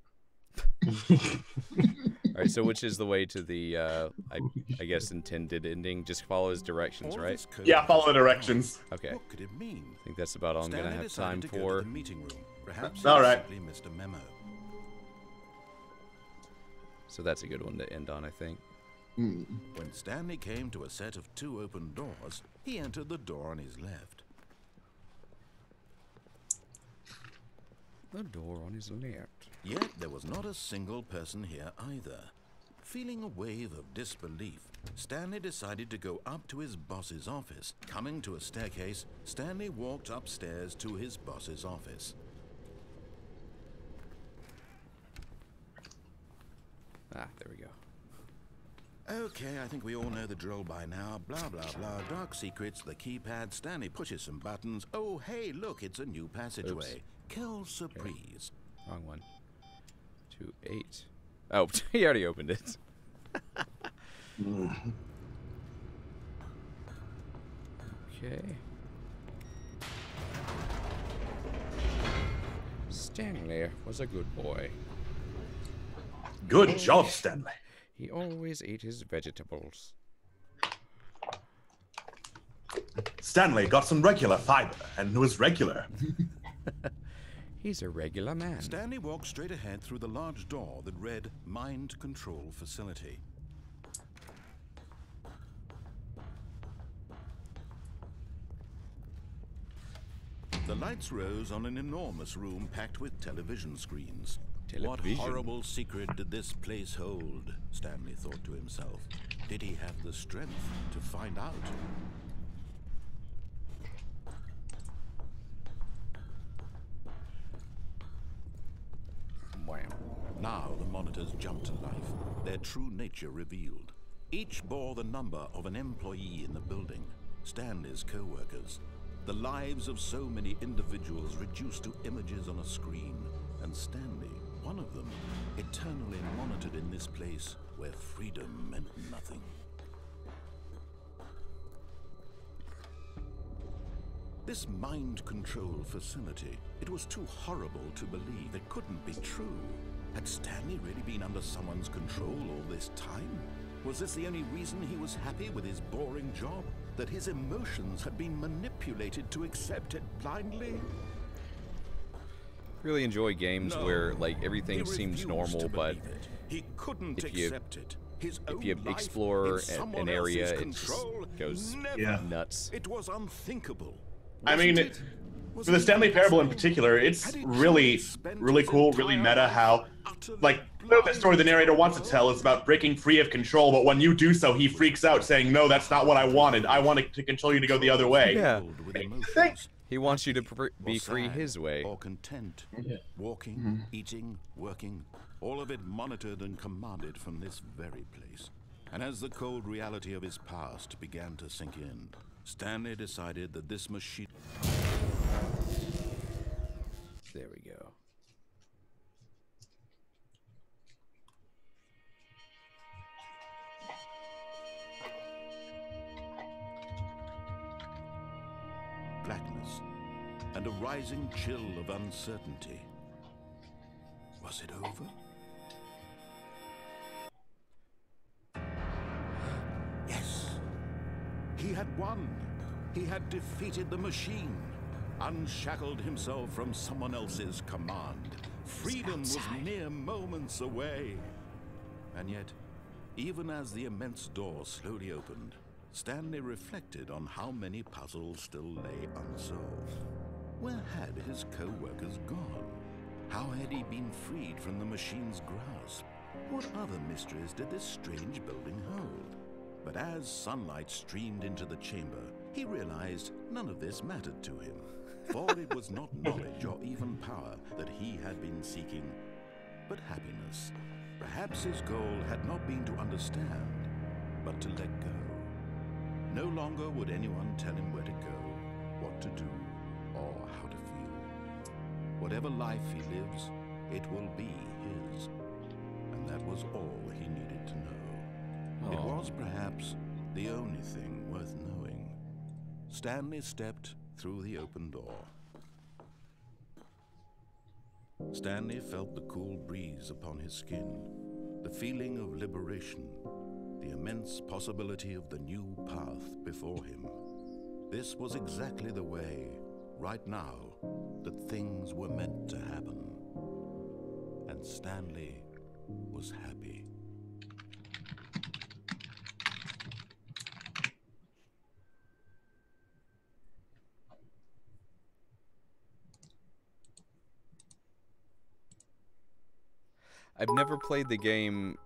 All right, so which is the way to the, I guess, intended ending? Just follow his directions, right?
Yeah, follow the directions.
Okay.
What could it mean?
I think that's about all I'm going to
Stanley
have time
decided to go
for.
to the meeting room. Perhaps
All
he
right.
simply missed a memo.
So that's a good one to end on, I think.
When Stanley came to a set of 2 open doors, he entered the door on his left.
The door on his left.
Yet there was not a single person here either. Feeling a wave of disbelief, Stanley decided to go up to his boss's office. Coming to a staircase, Stanley walked upstairs to his boss's office.
Ah, there we go.
Okay, I think we all know the drill by now. Blah, blah, blah. Dark secrets, the keypad. Stanley pushes some buttons. Oh, hey, look, it's a new passageway. Quelle surprise.
Wrong one. 2-8. Oh, he already opened it. Okay. Stanley was a good boy.
Good job, Stanley.
He always ate his vegetables.
Stanley got some regular fiber and was regular.
He's a regular man.
Stanley walked straight ahead through the large door that read Mind Control Facility. The lights rose on an enormous room packed with television screens. What horrible secret did this place hold? Stanley thought to himself. Did he have the strength to find out?
Wham.
Now the monitors jumped to life, their true nature revealed. Each bore the number of an employee in the building, Stanley's co-workers. The lives of so many individuals reduced to images on a screen, and Stanley, one of them, eternally monitored in this place where freedom meant nothing. This mind control facility, it was too horrible to believe. It couldn't be true. Had Stanley really been under someone's control all this time? Was this the only reason he was happy with his boring job? That his emotions had been manipulated to accept it blindly?
Really enjoy games where like everything seems normal, but
he couldn't
if you
accept it. His
if you
own life
explore
in someone
an area,
else's
it just
control,
goes
never.
nuts.
It was unthinkable.
I mean,
Wasn't it?
for the Stanley Parable in particular, it's really cool, really meta how, like, the story the narrator wants to tell is about breaking free of control, but when you do so, he freaks out saying, no, that's not what I wanted. I wanted to control you to go the other way.
Yeah.
With emotions,
He wants you to be
or
free
sad,
his way.
or content, walking, eating, working, all of it monitored and commanded from this very place. And as the cold reality of his past began to sink in, Stanley decided that this machine...
There we go.
blackness and a rising chill of uncertainty. Was it over? Yes. He had won. He had defeated the machine, unshackled himself from someone else's command. Freedom was mere moments away. And yet, even as the immense door slowly opened, Stanley reflected on how many puzzles still lay unsolved. Where had his co-workers gone? How had he been freed from the machine's grasp? What other mysteries did this strange building hold? But as sunlight streamed into the chamber, he realized none of this mattered to him. For it was not knowledge or even power that he had been seeking, but happiness. Perhaps his goal had not been to understand, but to let go. No longer would anyone tell him where to go, what to do, or how to feel. Whatever life he lives, it will be his. And that was all he needed to know. It was perhaps the only thing worth knowing. Stanley stepped through the open door. Stanley felt the cool breeze upon his skin, the feeling of liberation, the immense possibility of the new path before him. This was exactly the way, right now, that things were meant to happen. And Stanley was happy.
I've never played the game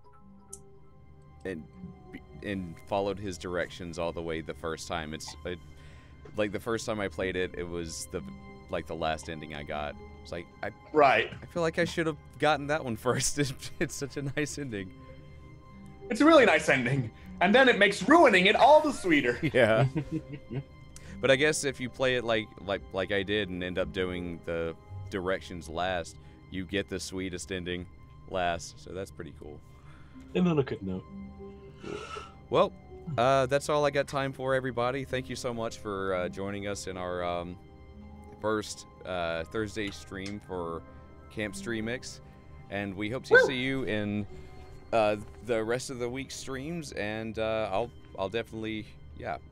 and followed his directions all the way the first time. Like the first time I played it, it was the last ending I got. It's like I feel like I should have gotten that one first. It's such a nice ending.
It's a really nice ending, and then it makes ruining it all the sweeter.
Yeah. But I guess if you play it like I did and end up doing the directions last, you get the sweetest ending last. So that's pretty cool.
And on a good note.
Well, that's all I got time for, everybody. Thank you so much for joining us in our first Thursday stream for Camp Streamix, and we hope to see you in the rest of the week's streams. And I'll definitely,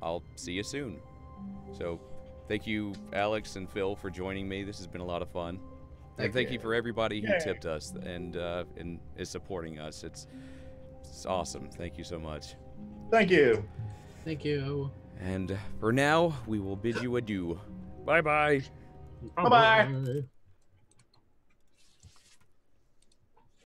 I'll see you soon. So, thank you, Alex and Phil, for joining me. This has been a lot of fun. And thank you for everybody who tipped us and is supporting us. It's awesome. Thank you so much.
Thank you.
Thank you.
And for now, we will bid you adieu. Bye-bye.
Bye-bye.